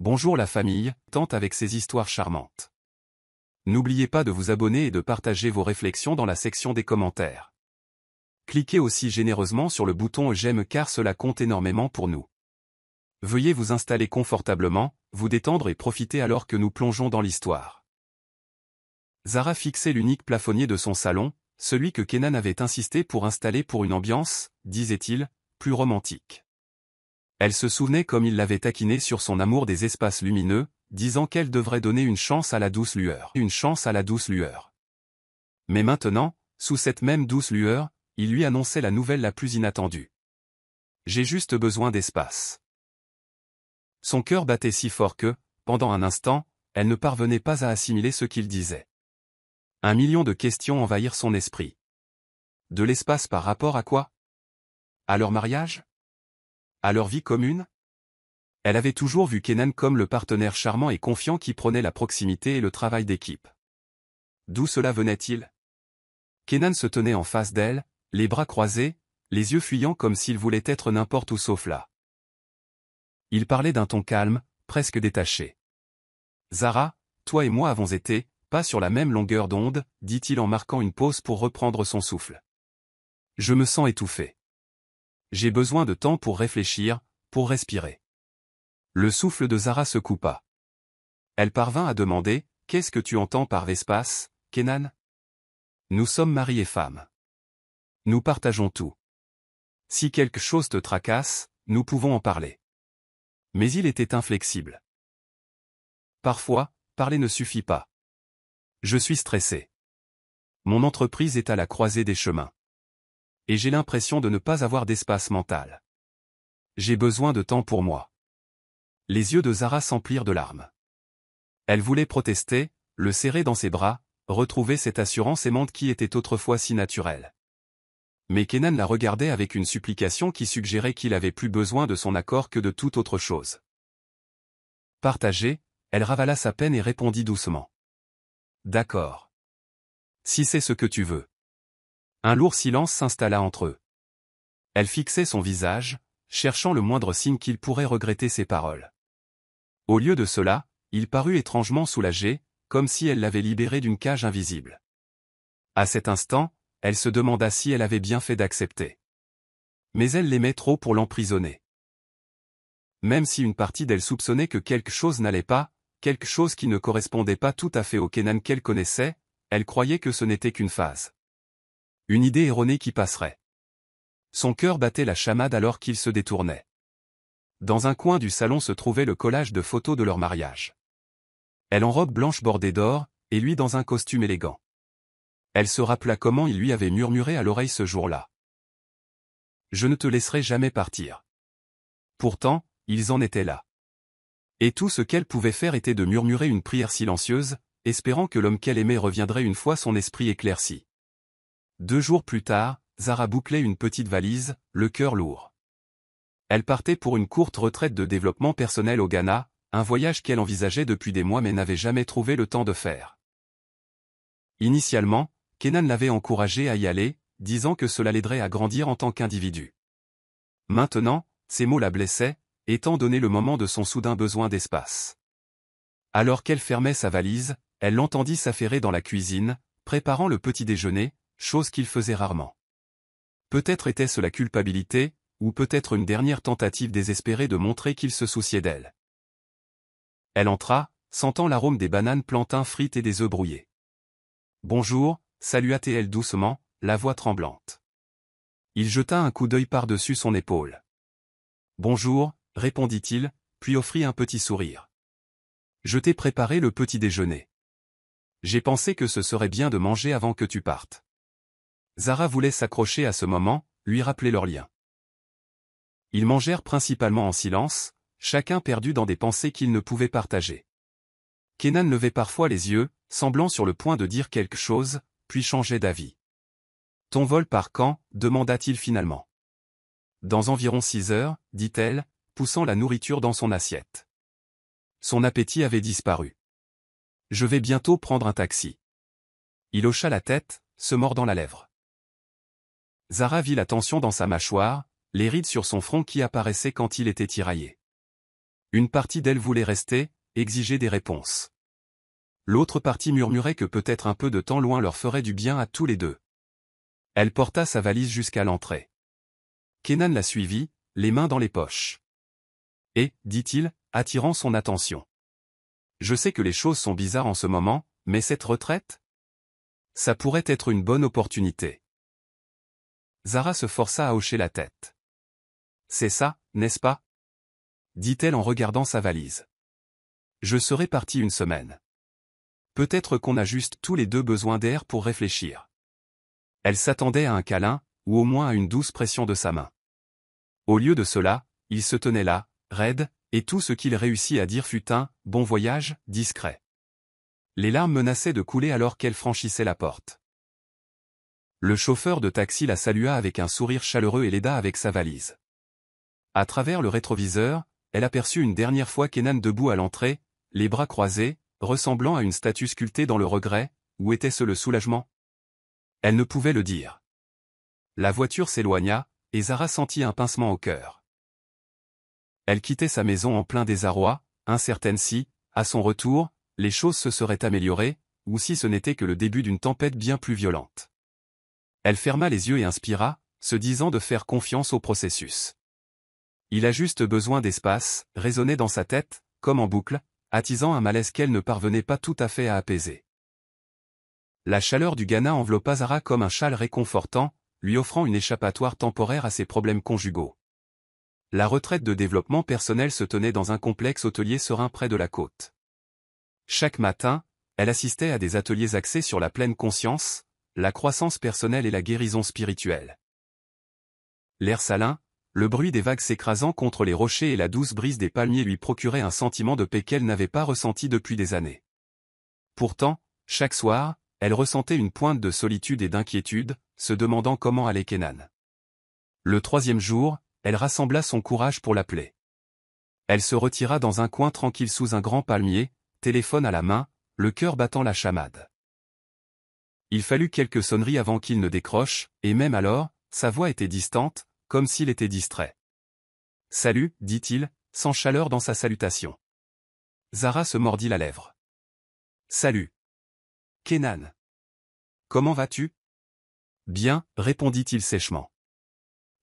Bonjour la famille, tante avec ses histoires charmantes. N'oubliez pas de vous abonner et de partager vos réflexions dans la section des commentaires. Cliquez aussi généreusement sur le bouton j'aime car cela compte énormément pour nous. Veuillez vous installer confortablement, vous détendre et profiter alors que nous plongeons dans l'histoire. Zara fixait l'unique plafonnier de son salon, celui que Kenan avait insisté pour installer pour une ambiance, disait-il, plus romantique. Elle se souvenait comme il l'avait taquinée sur son amour des espaces lumineux, disant qu'elle devrait donner une chance à la douce lueur. Une chance à la douce lueur. Mais maintenant, sous cette même douce lueur, il lui annonçait la nouvelle la plus inattendue. J'ai juste besoin d'espace. Son cœur battait si fort que, pendant un instant, elle ne parvenait pas à assimiler ce qu'il disait. 1 million de questions envahirent son esprit. De l'espace par rapport à quoi? À leur mariage? À leur vie commune? Elle avait toujours vu Kenan comme le partenaire charmant et confiant qui prenait la proximité et le travail d'équipe. D'où cela venait-il? Kenan se tenait en face d'elle, les bras croisés, les yeux fuyants comme s'il voulait être n'importe où sauf là. Il parlait d'un ton calme, presque détaché. Zara, toi et moi avons été, pas sur la même longueur d'onde, dit-il en marquant une pause pour reprendre son souffle. Je me sens étouffé. J'ai besoin de temps pour réfléchir, pour respirer. Le souffle de Zara se coupa. Elle parvint à demander, qu'est-ce que tu entends par espace, Kenan? Nous sommes mari et femme. Nous partageons tout. Si quelque chose te tracasse, nous pouvons en parler. Mais il était inflexible. Parfois, parler ne suffit pas. Je suis stressé. Mon entreprise est à la croisée des chemins. Et j'ai l'impression de ne pas avoir d'espace mental. J'ai besoin de temps pour moi. Les yeux de Zara s'emplirent de larmes. Elle voulait protester, le serrer dans ses bras, retrouver cette assurance aimante qui était autrefois si naturelle. Mais Kenan la regardait avec une supplication qui suggérait qu'il avait plus besoin de son accord que de toute autre chose. Partagée, elle ravala sa peine et répondit doucement. D'accord. Si c'est ce que tu veux. Un lourd silence s'installa entre eux. Elle fixait son visage, cherchant le moindre signe qu'il pourrait regretter ses paroles. Au lieu de cela, il parut étrangement soulagé, comme si elle l'avait libéré d'une cage invisible. À cet instant, elle se demanda si elle avait bien fait d'accepter. Mais elle l'aimait trop pour l'emprisonner. Même si une partie d'elle soupçonnait que quelque chose n'allait pas, quelque chose qui ne correspondait pas tout à fait au Kenan qu'elle connaissait, elle croyait que ce n'était qu'une phase. Une idée erronée qui passerait. Son cœur battait la chamade alors qu'il se détournait. Dans un coin du salon se trouvait le collage de photos de leur mariage. Elle en robe blanche bordée d'or, et lui dans un costume élégant. Elle se rappela comment il lui avait murmuré à l'oreille ce jour-là. Je ne te laisserai jamais partir. Pourtant, ils en étaient là. Et tout ce qu'elle pouvait faire était de murmurer une prière silencieuse, espérant que l'homme qu'elle aimait reviendrait une fois son esprit éclairci. 2 jours plus tard, Zara bouclait une petite valise, le cœur lourd. Elle partait pour une courte retraite de développement personnel au Ghana, un voyage qu'elle envisageait depuis des mois mais n'avait jamais trouvé le temps de faire. Initialement, Kenan l'avait encouragée à y aller, disant que cela l'aiderait à grandir en tant qu'individu. Maintenant, ces mots la blessaient, étant donné le moment de son soudain besoin d'espace. Alors qu'elle fermait sa valise, elle l'entendit s'affairer dans la cuisine, préparant le petit déjeuner, chose qu'il faisait rarement. Peut-être était-ce la culpabilité, ou peut-être une dernière tentative désespérée de montrer qu'il se souciait d'elle. Elle entra, sentant l'arôme des bananes plantains frites et des œufs brouillés. « Bonjour », salua-t-elle doucement, la voix tremblante. Il jeta un coup d'œil par-dessus son épaule. « Bonjour », répondit-il, puis offrit un petit sourire. « Je t'ai préparé le petit déjeuner. J'ai pensé que ce serait bien de manger avant que tu partes. » Zara voulait s'accrocher à ce moment, lui rappeler leur lien. Ils mangèrent principalement en silence, chacun perdu dans des pensées qu'ils ne pouvaient partager. Kenan levait parfois les yeux, semblant sur le point de dire quelque chose, puis changeait d'avis. « Ton vol part quand » demanda-t-il finalement. « Dans environ 6 heures, dit-elle, poussant la nourriture dans son assiette. Son appétit avait disparu. « Je vais bientôt prendre un taxi. » Il hocha la tête, se mordant la lèvre. Zara vit la tension dans sa mâchoire, les rides sur son front qui apparaissaient quand il était tiraillé. Une partie d'elle voulait rester, exiger des réponses. L'autre partie murmurait que peut-être un peu de temps loin leur ferait du bien à tous les deux. Elle porta sa valise jusqu'à l'entrée. Kenan la suivit, les mains dans les poches. Et, dit-il, attirant son attention. Je sais que les choses sont bizarres en ce moment, mais cette retraite? Ça pourrait être une bonne opportunité. Zara se força à hocher la tête. C'est ça, n'est-ce pas? Dit-elle en regardant sa valise. Je serai partie une semaine. Peut-être qu'on a juste tous les deux besoin d'air pour réfléchir. Elle s'attendait à un câlin, ou au moins à une douce pression de sa main. Au lieu de cela, il se tenait là, raide, et tout ce qu'il réussit à dire fut un « bon voyage » discret. Les larmes menaçaient de couler alors qu'elle franchissait la porte. Le chauffeur de taxi la salua avec un sourire chaleureux et l'aida avec sa valise. À travers le rétroviseur, elle aperçut une dernière fois Kenan debout à l'entrée, les bras croisés, ressemblant à une statue sculptée dans le regret. Où était-ce le soulagement? Elle ne pouvait le dire. La voiture s'éloigna, et Zara sentit un pincement au cœur. Elle quittait sa maison en plein désarroi, incertaine si, à son retour, les choses se seraient améliorées, ou si ce n'était que le début d'une tempête bien plus violente. Elle ferma les yeux et inspira, se disant de faire confiance au processus. Il a juste besoin d'espace, résonnait dans sa tête, comme en boucle, attisant un malaise qu'elle ne parvenait pas tout à fait à apaiser. La chaleur du Ghana enveloppa Zara comme un châle réconfortant, lui offrant une échappatoire temporaire à ses problèmes conjugaux. La retraite de développement personnel se tenait dans un complexe hôtelier serein près de la côte. Chaque matin, elle assistait à des ateliers axés sur la pleine conscience, la croissance personnelle et la guérison spirituelle. L'air salin, le bruit des vagues s'écrasant contre les rochers et la douce brise des palmiers lui procuraient un sentiment de paix qu'elle n'avait pas ressenti depuis des années. Pourtant, chaque soir, elle ressentait une pointe de solitude et d'inquiétude, se demandant comment allait Kenan. Le troisième jour, elle rassembla son courage pour l'appeler. Elle se retira dans un coin tranquille sous un grand palmier, téléphone à la main, le cœur battant la chamade. Il fallut quelques sonneries avant qu'il ne décroche, et même alors, sa voix était distante, comme s'il était distrait. « Salut » dit-il, sans chaleur dans sa salutation. Zara se mordit la lèvre. « Salut. Kenan. Comment vas-tu » ? « Bien » répondit-il sèchement.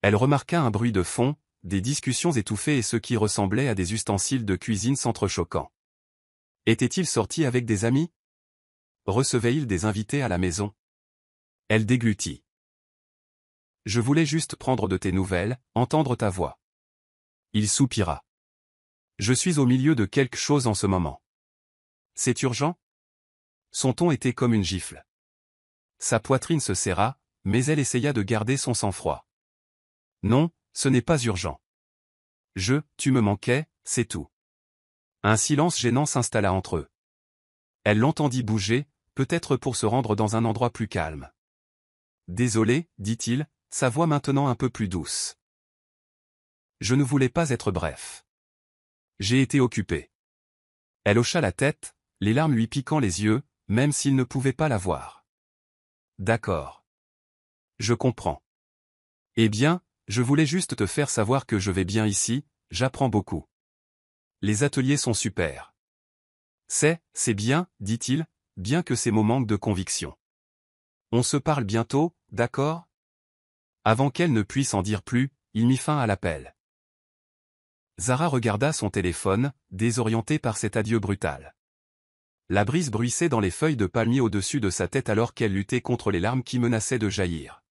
Elle remarqua un bruit de fond, des discussions étouffées et ce qui ressemblait à des ustensiles de cuisine s'entrechoquant. Était-il sorti avec des amis? Recevait-il des invités à la maison? Elle déglutit. « Je voulais juste prendre de tes nouvelles, entendre ta voix. » Il soupira. « Je suis au milieu de quelque chose en ce moment. » « C'est urgent » Son ton était comme une gifle. Sa poitrine se serra, mais elle essaya de garder son sang-froid. « Non, ce n'est pas urgent. Tu me manquais, c'est tout. » Un silence gênant s'installa entre eux. Elle l'entendit bouger, peut-être pour se rendre dans un endroit plus calme. « Désolé, dit-il, sa voix maintenant un peu plus douce. Je ne voulais pas être bref. J'ai été occupé. » Elle hocha la tête, les larmes lui piquant les yeux, même s'il ne pouvait pas la voir. « D'accord. Je comprends. Eh bien, je voulais juste te faire savoir que je vais bien ici, j'apprends beaucoup. Les ateliers sont super. C'est bien, dit-il, bien que ces mots manquent de conviction. On se parle bientôt, d'accord ? Avant qu'elle ne puisse en dire plus, il mit fin à l'appel. Zara regarda son téléphone, désorientée par cet adieu brutal. La brise bruissait dans les feuilles de palmier au-dessus de sa tête alors qu'elle luttait contre les larmes qui menaçaient de jaillir.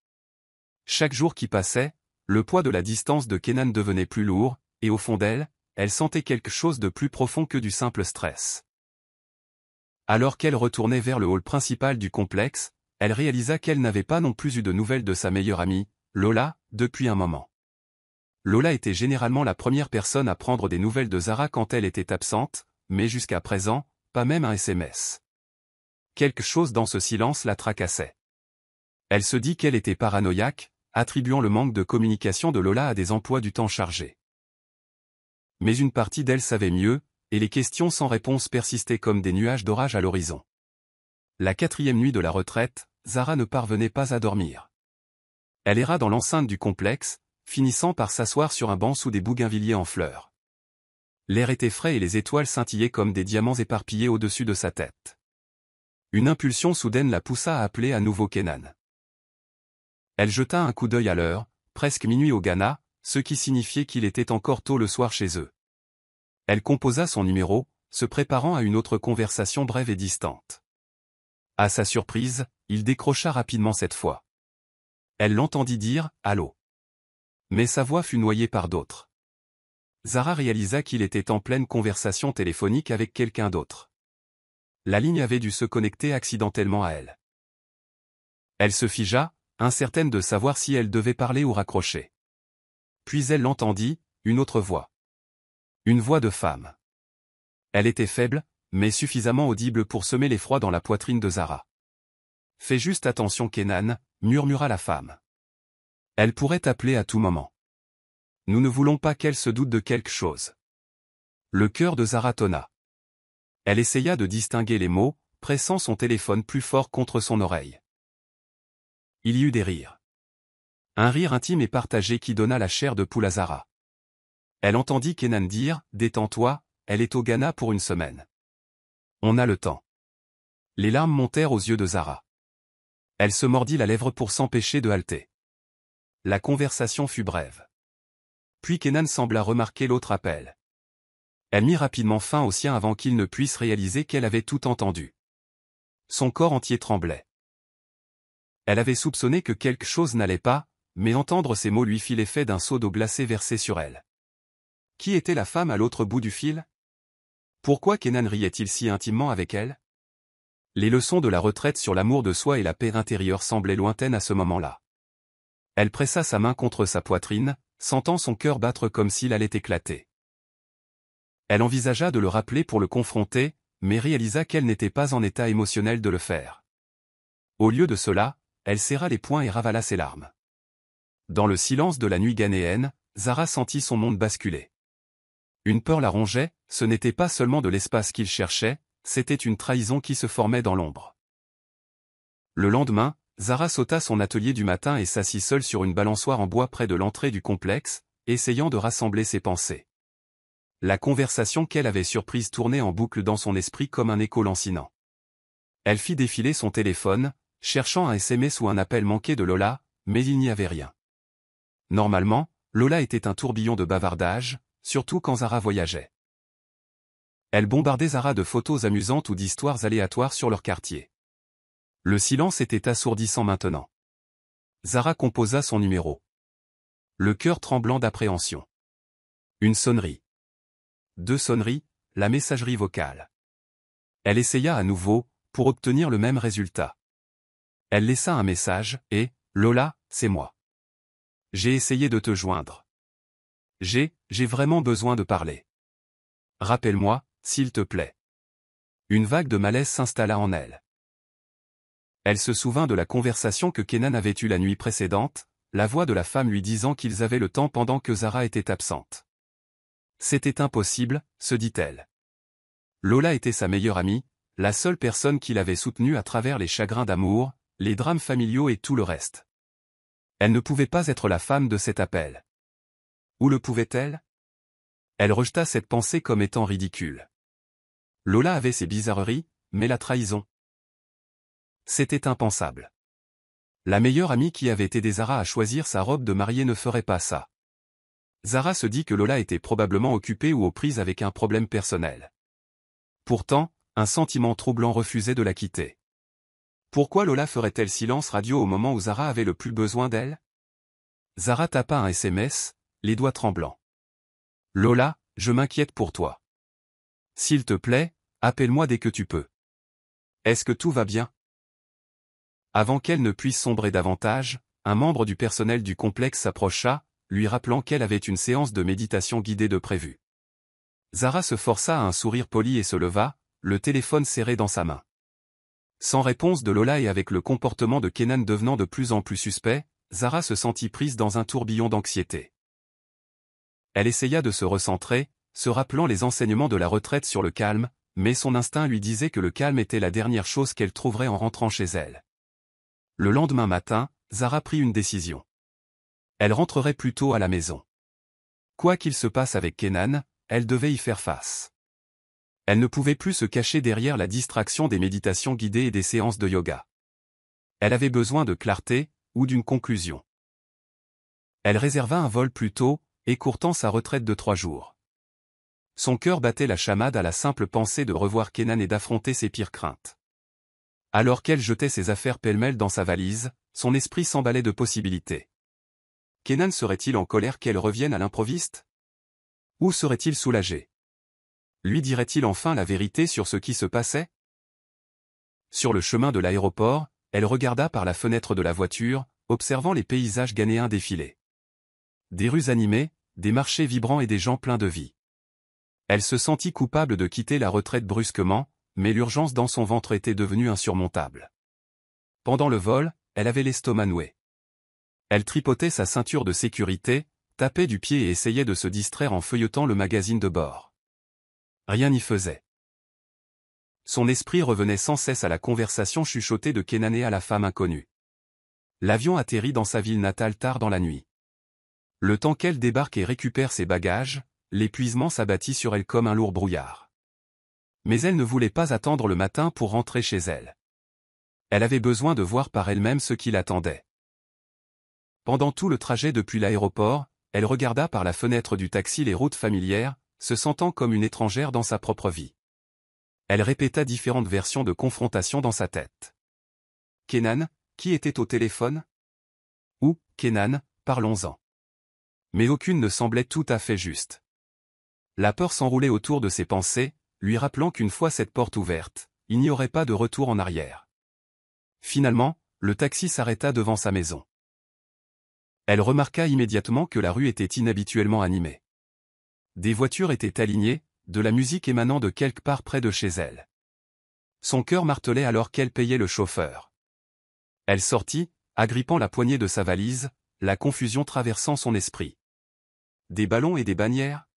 Chaque jour qui passait, le poids de la distance de Kenan devenait plus lourd, et au fond d'elle, elle sentait quelque chose de plus profond que du simple stress. Alors qu'elle retournait vers le hall principal du complexe, elle réalisa qu'elle n'avait pas non plus eu de nouvelles de sa meilleure amie, Lola, depuis un moment. Lola était généralement la première personne à prendre des nouvelles de Zara quand elle était absente, mais jusqu'à présent, pas même un SMS. Quelque chose dans ce silence la tracassait. Elle se dit qu'elle était paranoïaque, attribuant le manque de communication de Lola à des emplois du temps chargés. Mais une partie d'elle savait mieux, et les questions sans réponse persistaient comme des nuages d'orage à l'horizon. La 4e nuit de la retraite, Zara ne parvenait pas à dormir. Elle erra dans l'enceinte du complexe, finissant par s'asseoir sur un banc sous des bougainvilliers en fleurs. L'air était frais et les étoiles scintillaient comme des diamants éparpillés au-dessus de sa tête. Une impulsion soudaine la poussa à appeler à nouveau Kenan. Elle jeta un coup d'œil à l'heure, presque minuit au Ghana, ce qui signifiait qu'il était encore tôt le soir chez eux. Elle composa son numéro, se préparant à une autre conversation brève et distante. À sa surprise, il décrocha rapidement cette fois. Elle l'entendit dire « Allô ». Mais sa voix fut noyée par d'autres. Zara réalisa qu'il était en pleine conversation téléphonique avec quelqu'un d'autre. La ligne avait dû se connecter accidentellement à elle. Elle se figea, incertaine de savoir si elle devait parler ou raccrocher. Puis elle l'entendit, une autre voix. Une voix de femme. Elle était faible, mais suffisamment audible pour semer l'effroi dans la poitrine de Zara. « Fais juste attention Kenan », murmura la femme. Elle pourrait t'appeler à tout moment. Nous ne voulons pas qu'elle se doute de quelque chose. Le cœur de Zara tonna. Elle essaya de distinguer les mots, pressant son téléphone plus fort contre son oreille. Il y eut des rires. Un rire intime et partagé qui donna la chair de poule à Zara. Elle entendit Kenan dire « Détends-toi, elle est au Ghana pour une semaine. On a le temps. » Les larmes montèrent aux yeux de Zara. Elle se mordit la lèvre pour s'empêcher de halter. La conversation fut brève. Puis Kenan sembla remarquer l'autre appel. Elle mit rapidement fin au sien avant qu'il ne puisse réaliser qu'elle avait tout entendu. Son corps entier tremblait. Elle avait soupçonné que quelque chose n'allait pas, mais entendre ces mots lui fit l'effet d'un seau d'eau glacée versé sur elle. Qui était la femme à l'autre bout du fil? Pourquoi Kenan riait-il si intimement avec elle? Les leçons de la retraite sur l'amour de soi et la paix intérieure semblaient lointaines à ce moment-là. Elle pressa sa main contre sa poitrine, sentant son cœur battre comme s'il allait éclater. Elle envisagea de le rappeler pour le confronter, mais réalisa qu'elle n'était pas en état émotionnel de le faire. Au lieu de cela, elle serra les poings et ravala ses larmes. Dans le silence de la nuit ghanéenne, Zara sentit son monde basculer. Une peur la rongeait, ce n'était pas seulement de l'espace qu'il cherchait, c'était une trahison qui se formait dans l'ombre. Le lendemain, Zara sauta son atelier du matin et s'assit seule sur une balançoire en bois près de l'entrée du complexe, essayant de rassembler ses pensées. La conversation qu'elle avait surprise tournait en boucle dans son esprit comme un écho lancinant. Elle fit défiler son téléphone, cherchant un SMS ou un appel manqué de Lola, mais il n'y avait rien. Normalement, Lola était un tourbillon de bavardage, surtout quand Zara voyageait. Elle bombardait Zara de photos amusantes ou d'histoires aléatoires sur leur quartier. Le silence était assourdissant maintenant. Zara composa son numéro. Le cœur tremblant d'appréhension. Une sonnerie. 2 sonneries, la messagerie vocale. Elle essaya à nouveau, pour obtenir le même résultat. Elle laissa un message, et « Lola, c'est moi. J'ai essayé de te joindre. J'ai vraiment besoin de parler. Rappelle-moi, s'il te plaît. » Une vague de malaise s'installa en elle. Elle se souvint de la conversation que Kenan avait eue la nuit précédente, la voix de la femme lui disant qu'ils avaient le temps pendant que Zara était absente. C'était impossible, se dit-elle. Lola était sa meilleure amie, la seule personne qui l'avait soutenue à travers les chagrins d'amour, les drames familiaux et tout le reste. Elle ne pouvait pas être la femme de cet appel. Ou le pouvait-elle? Elle rejeta cette pensée comme étant ridicule. Lola avait ses bizarreries, mais la trahison. C'était impensable. La meilleure amie qui avait aidé Zara à choisir sa robe de mariée ne ferait pas ça. Zara se dit que Lola était probablement occupée ou aux prises avec un problème personnel. Pourtant, un sentiment troublant refusait de la quitter. Pourquoi Lola ferait-elle silence radio au moment où Zara avait le plus besoin d'elle? Zara tapa un SMS, les doigts tremblants. Lola, je m'inquiète pour toi. S'il te plaît, appelle-moi dès que tu peux. Est-ce que tout va bien? Avant qu'elle ne puisse sombrer davantage, un membre du personnel du complexe s'approcha, lui rappelant qu'elle avait une séance de méditation guidée de prévue. Zara se força à un sourire poli et se leva, le téléphone serré dans sa main. Sans réponse de Lola et avec le comportement de Kenan devenant de plus en plus suspect, Zara se sentit prise dans un tourbillon d'anxiété. Elle essaya de se recentrer, se rappelant les enseignements de la retraite sur le calme, mais son instinct lui disait que le calme était la dernière chose qu'elle trouverait en rentrant chez elle. Le lendemain matin, Zara prit une décision. Elle rentrerait plus tôt à la maison. Quoi qu'il se passe avec Kenan, elle devait y faire face. Elle ne pouvait plus se cacher derrière la distraction des méditations guidées et des séances de yoga. Elle avait besoin de clarté, ou d'une conclusion. Elle réserva un vol plus tôt, écourtant sa retraite de 3 jours. Son cœur battait la chamade à la simple pensée de revoir Kenan et d'affronter ses pires craintes. Alors qu'elle jetait ses affaires pêle-mêle dans sa valise, son esprit s'emballait de possibilités. Kenan serait-il en colère qu'elle revienne à l'improviste? Ou serait-il soulagé? Lui dirait-il enfin la vérité sur ce qui se passait? Sur le chemin de l'aéroport, elle regarda par la fenêtre de la voiture, observant les paysages ghanéens défiler. Des rues animées, des marchés vibrants et des gens pleins de vie. Elle se sentit coupable de quitter la retraite brusquement, mais l'urgence dans son ventre était devenue insurmontable. Pendant le vol, elle avait l'estomac noué. Elle tripotait sa ceinture de sécurité, tapait du pied et essayait de se distraire en feuilletant le magazine de bord. Rien n'y faisait. Son esprit revenait sans cesse à la conversation chuchotée de Kenan et à la femme inconnue. L'avion atterrit dans sa ville natale tard dans la nuit. Le temps qu'elle débarque et récupère ses bagages, l'épuisement s'abattit sur elle comme un lourd brouillard. Mais elle ne voulait pas attendre le matin pour rentrer chez elle. Elle avait besoin de voir par elle-même ce qui l'attendait. Pendant tout le trajet depuis l'aéroport, elle regarda par la fenêtre du taxi les routes familières, se sentant comme une étrangère dans sa propre vie. Elle répéta différentes versions de confrontation dans sa tête. Kenan, qui était au téléphone? Ou, Kenan, parlons-en. Mais aucune ne semblait tout à fait juste. La peur s'enroulait autour de ses pensées, lui rappelant qu'une fois cette porte ouverte, il n'y aurait pas de retour en arrière. Finalement, le taxi s'arrêta devant sa maison. Elle remarqua immédiatement que la rue était inhabituellement animée. Des voitures étaient alignées, de la musique émanant de quelque part près de chez elle. Son cœur martelait alors qu'elle payait le chauffeur. Elle sortit, agrippant la poignée de sa valise, la confusion traversant son esprit. Des ballons et des bannières?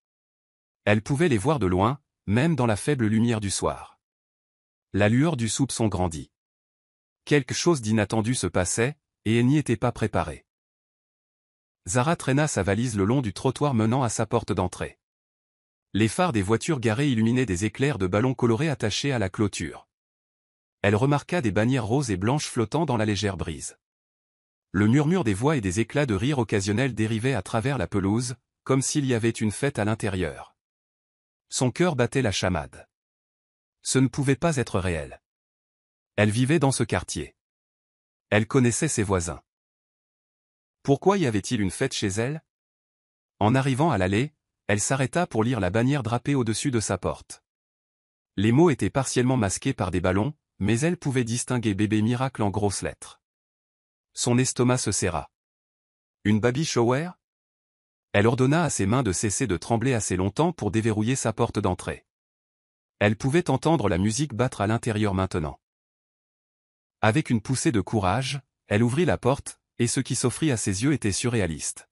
Elle pouvait les voir de loin, même dans la faible lumière du soir. La lueur du soupçon grandit. Quelque chose d'inattendu se passait, et elle n'y était pas préparée. Zara traîna sa valise le long du trottoir menant à sa porte d'entrée. Les phares des voitures garées illuminaient des éclairs de ballons colorés attachés à la clôture. Elle remarqua des bannières roses et blanches flottant dans la légère brise. Le murmure des voix et des éclats de rire occasionnels dérivaient à travers la pelouse, comme s'il y avait une fête à l'intérieur. Son cœur battait la chamade. Ce ne pouvait pas être réel. Elle vivait dans ce quartier. Elle connaissait ses voisins. Pourquoi y avait-il une fête chez elle? En arrivant à l'allée, elle s'arrêta pour lire la bannière drapée au-dessus de sa porte. Les mots étaient partiellement masqués par des ballons, mais elle pouvait distinguer bébé miracle en grosses lettres. Son estomac se serra. Une baby shower? Elle ordonna à ses mains de cesser de trembler assez longtemps pour déverrouiller sa porte d'entrée. Elle pouvait entendre la musique battre à l'intérieur maintenant. Avec une poussée de courage, elle ouvrit la porte, et ce qui s'offrit à ses yeux était surréaliste.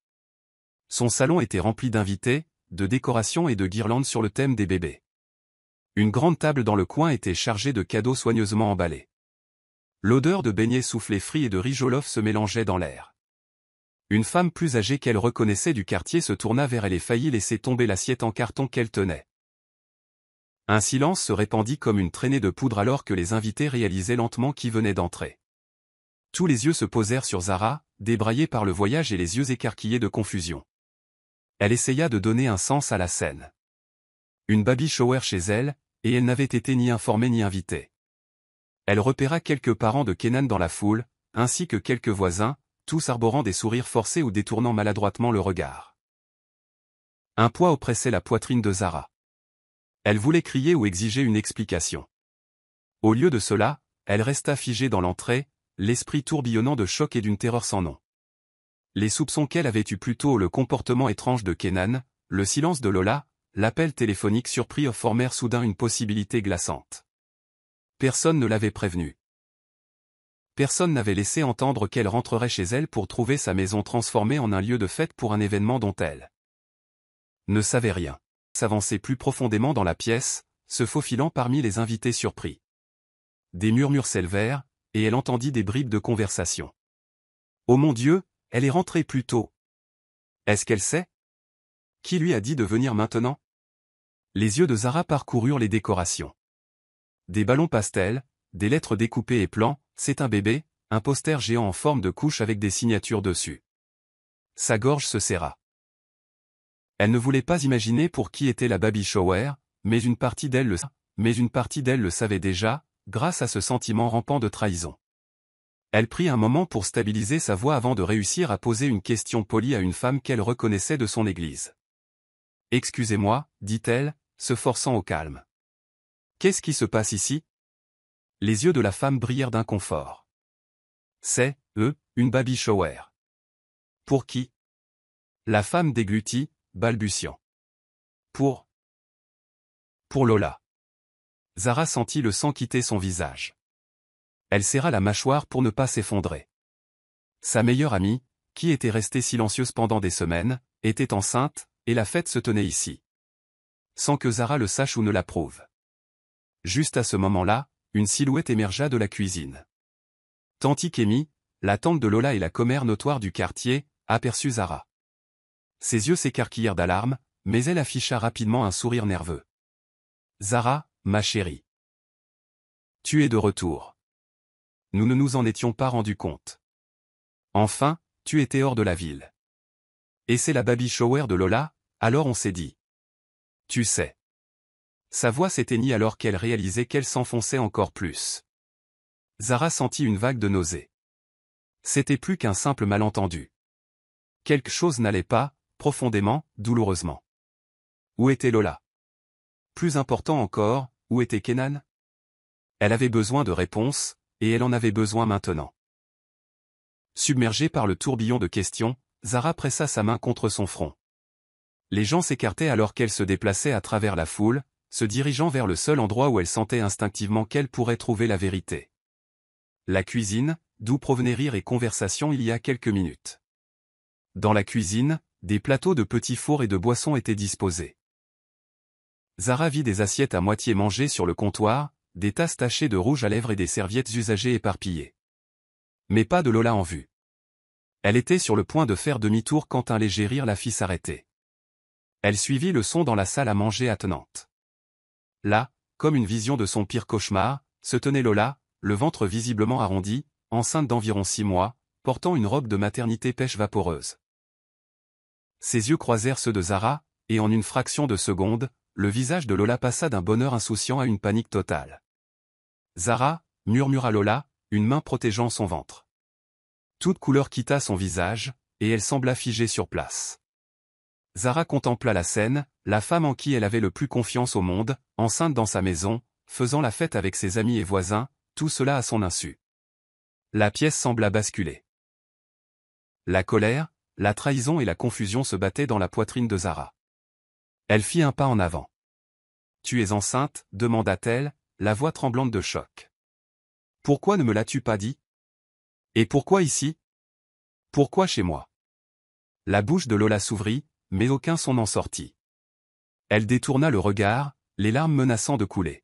Son salon était rempli d'invités, de décorations et de guirlandes sur le thème des bébés. Une grande table dans le coin était chargée de cadeaux soigneusement emballés. L'odeur de beignets soufflés frits et de riz jollof se mélangeait dans l'air. Une femme plus âgée qu'elle reconnaissait du quartier se tourna vers elle et faillit laisser tomber l'assiette en carton qu'elle tenait. Un silence se répandit comme une traînée de poudre alors que les invités réalisaient lentement qui venait d'entrer. Tous les yeux se posèrent sur Zara, débraillée par le voyage et les yeux écarquillés de confusion. Elle essaya de donner un sens à la scène. Une baby shower chez elle, et elle n'avait été ni informée ni invitée. Elle repéra quelques parents de Kenan dans la foule, ainsi que quelques voisins, tous arborant des sourires forcés ou détournant maladroitement le regard. Un poids oppressait la poitrine de Zara. Elle voulait crier ou exiger une explication. Au lieu de cela, elle resta figée dans l'entrée, l'esprit tourbillonnant de choc et d'une terreur sans nom. Les soupçons qu'elle avait eus plus tôt, le comportement étrange de Kenan, le silence de Lola, l'appel téléphonique surpris formèrent soudain une possibilité glaçante. Personne ne l'avait prévenue. Personne n'avait laissé entendre qu'elle rentrerait chez elle pour trouver sa maison transformée en un lieu de fête pour un événement dont elle ne savait rien. S'avançait plus profondément dans la pièce, se faufilant parmi les invités surpris. Des murmures s'élevèrent, et elle entendit des bribes de conversation. « Oh mon Dieu, elle est rentrée plus tôt. Est-ce qu'elle sait? Qui lui a dit de venir maintenant? Les yeux de Zara parcoururent les décorations. Des ballons pastels, des lettres découpées et plans, c'est un bébé, un poster géant en forme de couche avec des signatures dessus. Sa gorge se serra. Elle ne voulait pas imaginer pour qui était la baby shower, mais une partie d'elle le savait déjà, grâce à ce sentiment rampant de trahison. Elle prit un moment pour stabiliser sa voix avant de réussir à poser une question polie à une femme qu'elle reconnaissait de son église. « Excusez-moi, dit-elle, se forçant au calme. Qu'est-ce qui se passe ici ?» Les yeux de la femme brillèrent d'inconfort. « C'est, une baby shower. »« Pour qui ?» La femme déglutit, balbutiant. « Pour Lola. » Zara sentit le sang quitter son visage. Elle serra la mâchoire pour ne pas s'effondrer. Sa meilleure amie, qui était restée silencieuse pendant des semaines, était enceinte, et la fête se tenait ici. Sans que Zara le sache ou ne l'approuve. Juste à ce moment-là, une silhouette émergea de la cuisine. Tanti Kémy, la tante de Lola et la commère notoire du quartier, aperçut Zara. Ses yeux s'écarquillèrent d'alarme, mais elle afficha rapidement un sourire nerveux. « Zara, ma chérie. Tu es de retour. Nous ne nous en étions pas rendus compte. Enfin, tu étais hors de la ville. Et c'est la baby shower de Lola, alors on s'est dit. Tu sais. » Sa voix s'éteignit alors qu'elle réalisait qu'elle s'enfonçait encore plus. Zara sentit une vague de nausée. C'était plus qu'un simple malentendu. Quelque chose n'allait pas, profondément, douloureusement. Où était Lola? Plus important encore, où était Kenan? Elle avait besoin de réponses, et elle en avait besoin maintenant. Submergée par le tourbillon de questions, Zara pressa sa main contre son front. Les gens s'écartaient alors qu'elle se déplaçait à travers la foule, se dirigeant vers le seul endroit où elle sentait instinctivement qu'elle pourrait trouver la vérité. La cuisine, d'où provenaient rires et conversations il y a quelques minutes. Dans la cuisine, des plateaux de petits fours et de boissons étaient disposés. Zara vit des assiettes à moitié mangées sur le comptoir, des tasses tachées de rouge à lèvres et des serviettes usagées éparpillées. Mais pas de Lola en vue. Elle était sur le point de faire demi-tour quand un léger rire la fit s'arrêter. Elle suivit le son dans la salle à manger attenante. Là, comme une vision de son pire cauchemar, se tenait Lola, le ventre visiblement arrondi, enceinte d'environ 6 mois, portant une robe de maternité pêche vaporeuse. Ses yeux croisèrent ceux de Zara, et en une fraction de seconde, le visage de Lola passa d'un bonheur insouciant à une panique totale. « Zara » murmura Lola, une main protégeant son ventre. Toute couleur quitta son visage, et elle sembla figée sur place. Zara contempla la scène, la femme en qui elle avait le plus confiance au monde, enceinte dans sa maison, faisant la fête avec ses amis et voisins, tout cela à son insu. La pièce sembla basculer. La colère, la trahison et la confusion se battaient dans la poitrine de Zara. Elle fit un pas en avant. « Tu es enceinte » demanda-t-elle, la voix tremblante de choc. « Pourquoi ne me l'as-tu pas dit? Et pourquoi ici? Pourquoi chez moi ?» La bouche de Lola s'ouvrit, mais aucun son n'en sortit. Elle détourna le regard, les larmes menaçant de couler.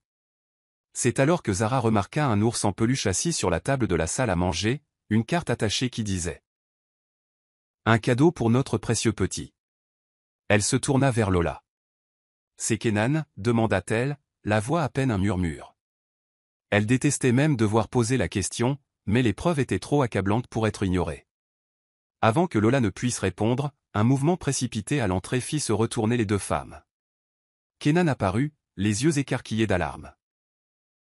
C'est alors que Zara remarqua un ours en peluche assis sur la table de la salle à manger, une carte attachée qui disait « Un cadeau pour notre précieux petit ». Elle se tourna vers Lola. « C'est Kenan » demanda-t-elle, la voix à peine un murmure. Elle détestait même devoir poser la question, mais les preuves étaient trop accablantes pour être ignorées. Avant que Lola ne puisse répondre, un mouvement précipité à l'entrée fit se retourner les deux femmes. Kenan apparut, les yeux écarquillés d'alarme.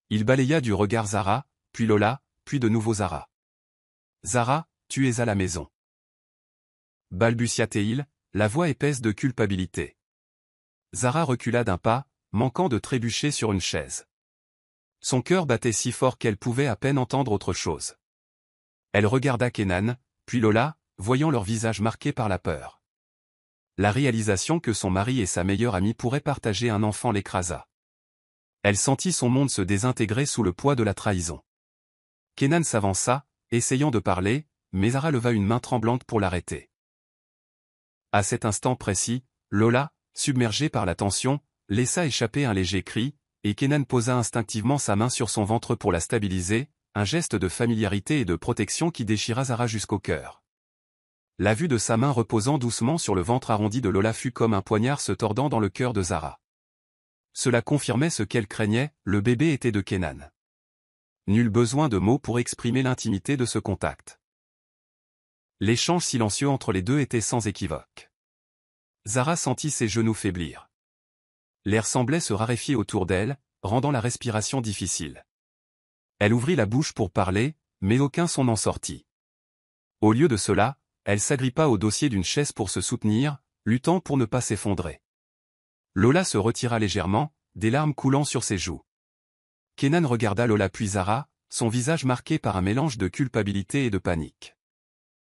Il balaya du regard Zara, puis Lola, puis de nouveau Zara. « Zara, tu es à la maison. » Balbutia-t-il, la voix épaisse de culpabilité. Zara recula d'un pas, manquant de trébucher sur une chaise. Son cœur battait si fort qu'elle pouvait à peine entendre autre chose. Elle regarda Kenan, puis Lola, voyant leur visage marqué par la peur. La réalisation que son mari et sa meilleure amie pourraient partager un enfant l'écrasa. Elle sentit son monde se désintégrer sous le poids de la trahison. Kenan s'avança, essayant de parler, mais Zara leva une main tremblante pour l'arrêter. À cet instant précis, Lola, submergée par la tension, laissa échapper un léger cri, et Kenan posa instinctivement sa main sur son ventre pour la stabiliser, un geste de familiarité et de protection qui déchira Zara jusqu'au cœur. La vue de sa main reposant doucement sur le ventre arrondi de Lola fut comme un poignard se tordant dans le cœur de Zara. Cela confirmait ce qu'elle craignait, le bébé était de Kenan. Nul besoin de mots pour exprimer l'intimité de ce contact. L'échange silencieux entre les deux était sans équivoque. Zara sentit ses genoux faiblir. L'air semblait se raréfier autour d'elle, rendant la respiration difficile. Elle ouvrit la bouche pour parler, mais aucun son n'en sortit. Au lieu de cela, elle s'agrippa au dossier d'une chaise pour se soutenir, luttant pour ne pas s'effondrer. Lola se retira légèrement, des larmes coulant sur ses joues. Kenan regarda Lola puis Zara, son visage marqué par un mélange de culpabilité et de panique.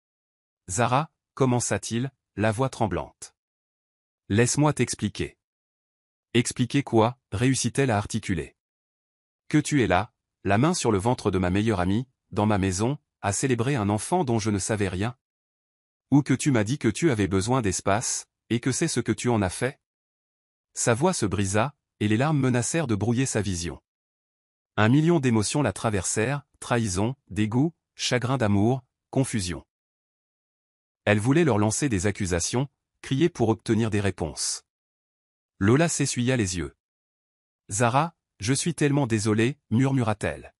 « Zara, commença-t-il, la voix tremblante. « Laisse-moi t'expliquer. » « Expliquer quoi » réussit-elle à articuler. « Que tu es là, la main sur le ventre de ma meilleure amie, dans ma maison, à célébrer un enfant dont je ne savais rien. Ou que tu m'as dit que tu avais besoin d'espace, et que c'est ce que tu en as fait ?» Sa voix se brisa, et les larmes menacèrent de brouiller sa vision. 1 million d'émotions la traversèrent, trahison, dégoût, chagrin d'amour, confusion. Elle voulait leur lancer des accusations, crier pour obtenir des réponses. Lola s'essuya les yeux. « Zara, je suis tellement désolée, murmura-t-elle.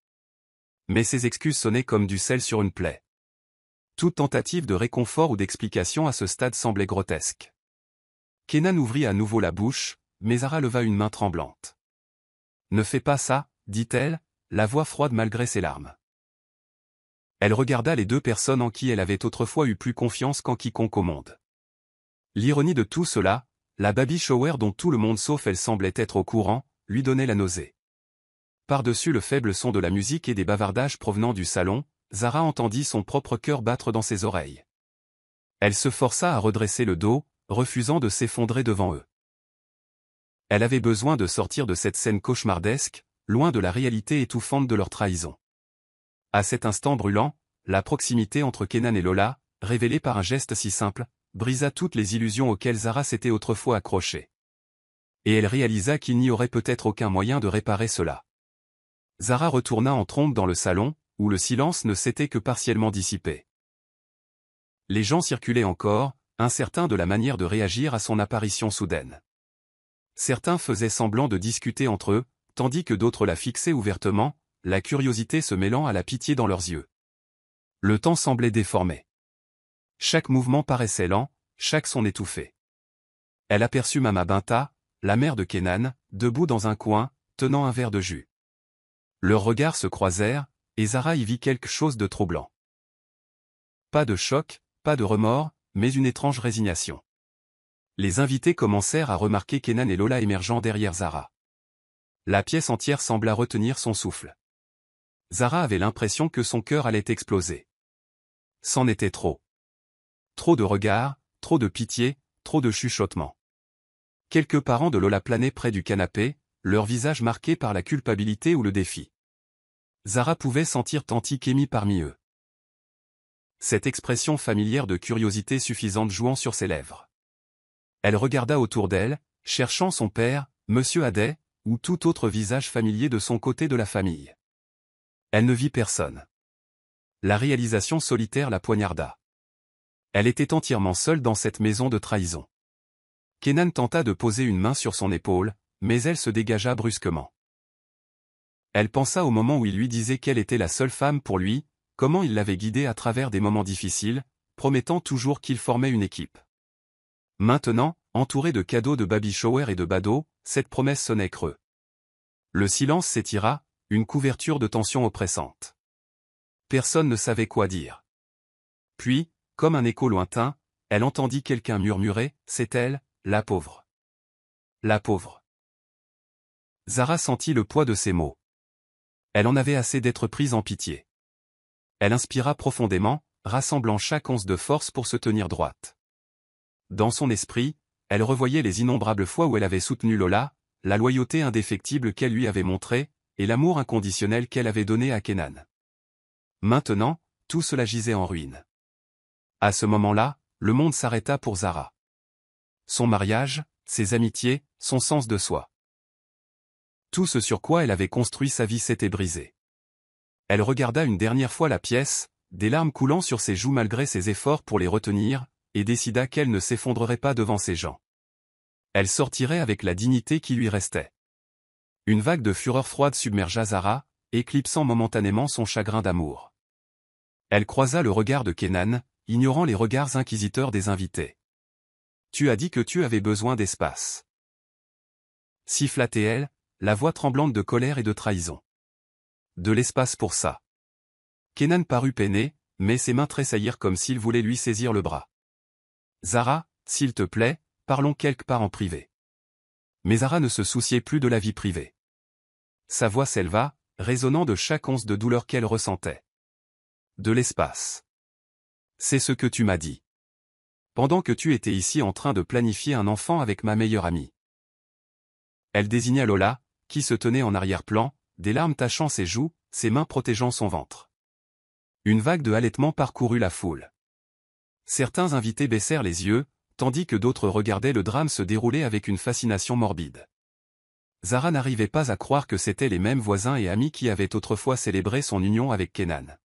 Mais ses excuses sonnaient comme du sel sur une plaie. Toute tentative de réconfort ou d'explication à ce stade semblait grotesque. Kenan ouvrit à nouveau la bouche, mais Zara leva une main tremblante. « Ne fais pas ça, dit-elle, la voix froide malgré ses larmes. Elle regarda les deux personnes en qui elle avait autrefois eu plus confiance qu'en quiconque au monde. L'ironie de tout cela, la baby shower dont tout le monde sauf elle semblait être au courant, lui donnait la nausée. Par-dessus le faible son de la musique et des bavardages provenant du salon, Zara entendit son propre cœur battre dans ses oreilles. Elle se força à redresser le dos, refusant de s'effondrer devant eux. Elle avait besoin de sortir de cette scène cauchemardesque, loin de la réalité étouffante de leur trahison. À cet instant brûlant, la proximité entre Kenan et Lola, révélée par un geste si simple, brisa toutes les illusions auxquelles Zara s'était autrefois accrochée. Et elle réalisa qu'il n'y aurait peut-être aucun moyen de réparer cela. Zara retourna en trombe dans le salon, où le silence ne s'était que partiellement dissipé. Les gens circulaient encore, incertains de la manière de réagir à son apparition soudaine. Certains faisaient semblant de discuter entre eux, tandis que d'autres la fixaient ouvertement, la curiosité se mêlant à la pitié dans leurs yeux. Le temps semblait déformé. Chaque mouvement paraissait lent, chaque son étouffé. Elle aperçut Mama Binta, la mère de Kenan, debout dans un coin, tenant un verre de jus. Leurs regards se croisèrent, et Zara y vit quelque chose de troublant. Pas de choc, pas de remords, mais une étrange résignation. Les invités commencèrent à remarquer Kenan et Lola émergeant derrière Zara. La pièce entière sembla retenir son souffle. Zara avait l'impression que son cœur allait exploser. C'en était trop. Trop de regards, trop de pitié, trop de chuchotements. Quelques parents de Lola planaient près du canapé, leur visage marqué par la culpabilité ou le défi. Zara pouvait sentir Tanti Kémy parmi eux. Cette expression familière de curiosité suffisante jouant sur ses lèvres. Elle regarda autour d'elle, cherchant son père, Monsieur Adet, ou tout autre visage familier de son côté de la famille. Elle ne vit personne. La réalisation solitaire la poignarda. Elle était entièrement seule dans cette maison de trahison. Kenan tenta de poser une main sur son épaule, mais elle se dégagea brusquement. Elle pensa au moment où il lui disait qu'elle était la seule femme pour lui, comment il l'avait guidée à travers des moments difficiles, promettant toujours qu'ils formaient une équipe. Maintenant, entourée de cadeaux de baby shower et de badauds, cette promesse sonnait creux. Le silence s'étira, une couverture de tension oppressante. Personne ne savait quoi dire. Puis, comme un écho lointain, elle entendit quelqu'un murmurer, « C'est elle, la pauvre. » La pauvre. Zara sentit le poids de ces mots. Elle en avait assez d'être prise en pitié. Elle inspira profondément, rassemblant chaque once de force pour se tenir droite. Dans son esprit, elle revoyait les innombrables fois où elle avait soutenu Lola, la loyauté indéfectible qu'elle lui avait montrée, et l'amour inconditionnel qu'elle avait donné à Kenan. Maintenant, tout cela gisait en ruine. À ce moment-là, le monde s'arrêta pour Zara. Son mariage, ses amitiés, son sens de soi. Tout ce sur quoi elle avait construit sa vie s'était brisé. Elle regarda une dernière fois la pièce, des larmes coulant sur ses joues malgré ses efforts pour les retenir, et décida qu'elle ne s'effondrerait pas devant ces gens. Elle sortirait avec la dignité qui lui restait. Une vague de fureur froide submergea Zara, éclipsant momentanément son chagrin d'amour. Elle croisa le regard de Kenan, ignorant les regards inquisiteurs des invités. « Tu as dit que tu avais besoin d'espace. » Siffla-t-elle, la voix tremblante de colère et de trahison. « De l'espace pour ça. » Kenan parut peiné, mais ses mains tressaillirent comme s'il voulait lui saisir le bras. « Zara, s'il te plaît, parlons quelque part en privé. » Mais Zara ne se souciait plus de la vie privée. Sa voix s'éleva, résonnant de chaque once de douleur qu'elle ressentait. « De l'espace. C'est ce que tu m'as dit. Pendant que tu étais ici en train de planifier un enfant avec ma meilleure amie. » Elle désigna Lola, qui se tenait en arrière-plan, des larmes tachant ses joues, ses mains protégeant son ventre. Une vague de halètements parcourut la foule. Certains invités baissèrent les yeux, tandis que d'autres regardaient le drame se dérouler avec une fascination morbide. Zara n'arrivait pas à croire que c'étaient les mêmes voisins et amis qui avaient autrefois célébré son union avec Kenan.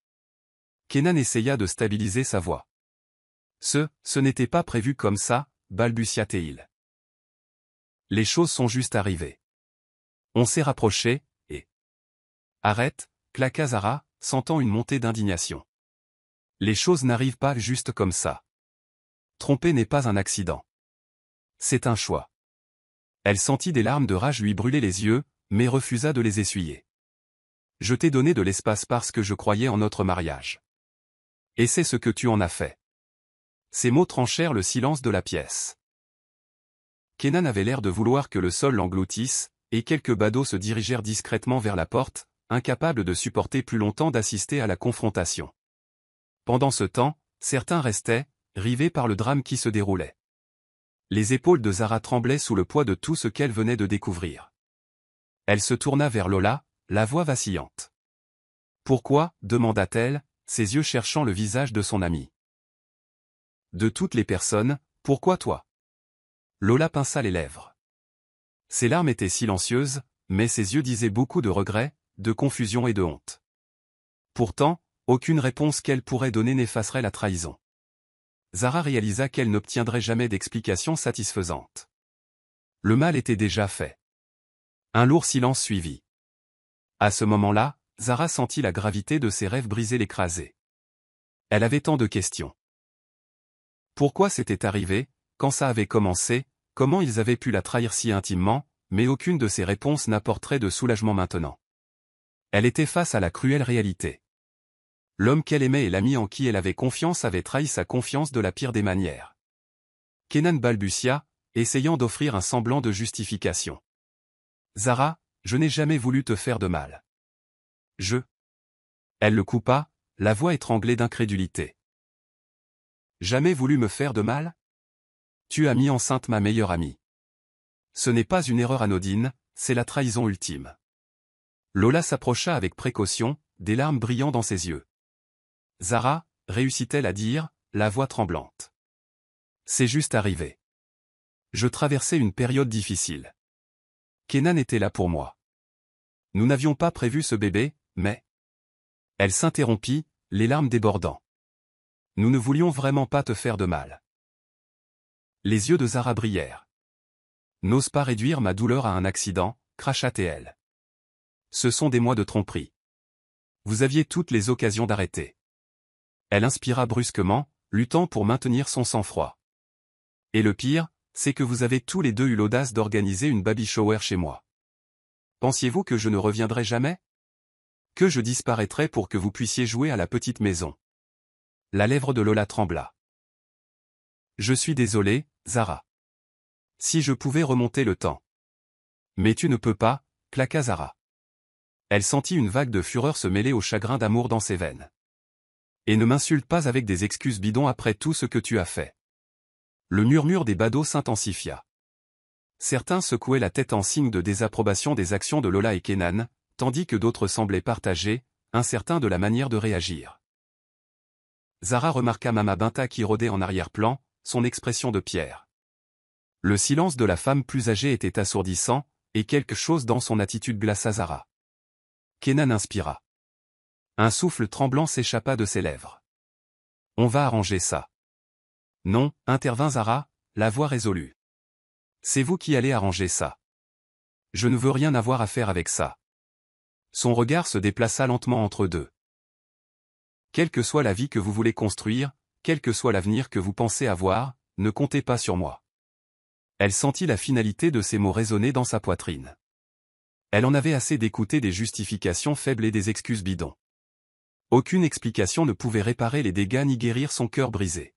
Kenan essaya de stabiliser sa voix. « Ce n'était pas prévu comme ça, balbutia-t-il. Les choses sont juste arrivées. On s'est rapprochés, et... » « Arrête, claqua Zara, sentant une montée d'indignation. Les choses n'arrivent pas juste comme ça. Tromper n'est pas un accident. C'est un choix. Elle sentit des larmes de rage lui brûler les yeux, mais refusa de les essuyer. Je t'ai donné de l'espace parce que je croyais en notre mariage. Et c'est ce que tu en as fait. Ces mots tranchèrent le silence de la pièce. Kenan avait l'air de vouloir que le sol l'engloutisse, et quelques badauds se dirigèrent discrètement vers la porte, incapables de supporter plus longtemps d'assister à la confrontation. Pendant ce temps, certains restaient, rivés par le drame qui se déroulait. Les épaules de Zara tremblaient sous le poids de tout ce qu'elle venait de découvrir. Elle se tourna vers Lola, la voix vacillante. « Pourquoi » demanda-t-elle, ses yeux cherchant le visage de son amie. « De toutes les personnes, pourquoi toi » Lola pinça les lèvres. Ses larmes étaient silencieuses, mais ses yeux disaient beaucoup de regret, de confusion et de honte. Pourtant, aucune réponse qu'elle pourrait donner n'effacerait la trahison. Zara réalisa qu'elle n'obtiendrait jamais d'explication satisfaisante. Le mal était déjà fait. Un lourd silence suivit. À ce moment-là, Zara sentit la gravité de ses rêves brisés l'écraser. Elle avait tant de questions. Pourquoi c'était arrivé, quand ça avait commencé, comment ils avaient pu la trahir si intimement, mais aucune de ces réponses n'apporterait de soulagement maintenant. Elle était face à la cruelle réalité. L'homme qu'elle aimait et l'ami en qui elle avait confiance avaient trahi sa confiance de la pire des manières. Kenan balbutia, essayant d'offrir un semblant de justification. « Zara, je n'ai jamais voulu te faire de mal. Je... » Elle le coupa, la voix étranglée d'incrédulité. « Jamais voulu me faire de mal ? Tu as mis enceinte ma meilleure amie. Ce n'est pas une erreur anodine, c'est la trahison ultime. » Lola s'approcha avec précaution, des larmes brillant dans ses yeux. Zara, réussit-elle à dire, la voix tremblante. C'est juste arrivé. Je traversais une période difficile. Kenan était là pour moi. Nous n'avions pas prévu ce bébé, mais... Elle s'interrompit, les larmes débordant. Nous ne voulions vraiment pas te faire de mal. Les yeux de Zara brillèrent. N'ose pas réduire ma douleur à un accident, cracha-t-elle. Ce sont des mois de tromperie. Vous aviez toutes les occasions d'arrêter. Elle inspira brusquement, luttant pour maintenir son sang-froid. Et le pire, c'est que vous avez tous les deux eu l'audace d'organiser une baby shower chez moi. Pensiez-vous que je ne reviendrai jamais ? Que je disparaîtrais pour que vous puissiez jouer à la petite maison ? La lèvre de Lola trembla. Je suis désolé, Zara. Si je pouvais remonter le temps. Mais tu ne peux pas, claqua Zara. Elle sentit une vague de fureur se mêler au chagrin d'amour dans ses veines. Et ne m'insulte pas avec des excuses bidons après tout ce que tu as fait. Le murmure des badauds s'intensifia. Certains secouaient la tête en signe de désapprobation des actions de Lola et Kenan, tandis que d'autres semblaient partagés, incertains de la manière de réagir. Zara remarqua Mama Binta qui rôdait en arrière-plan, son expression de pierre. Le silence de la femme plus âgée était assourdissant, et quelque chose dans son attitude glaça Zara. Kenan inspira. Un souffle tremblant s'échappa de ses lèvres. On va arranger ça. Non, intervint Zara, la voix résolue. C'est vous qui allez arranger ça. Je ne veux rien avoir à faire avec ça. Son regard se déplaça lentement entre eux deux. Quelle que soit la vie que vous voulez construire, quel que soit l'avenir que vous pensez avoir, ne comptez pas sur moi. Elle sentit la finalité de ces mots résonner dans sa poitrine. Elle en avait assez d'écouter des justifications faibles et des excuses bidons. Aucune explication ne pouvait réparer les dégâts ni guérir son cœur brisé.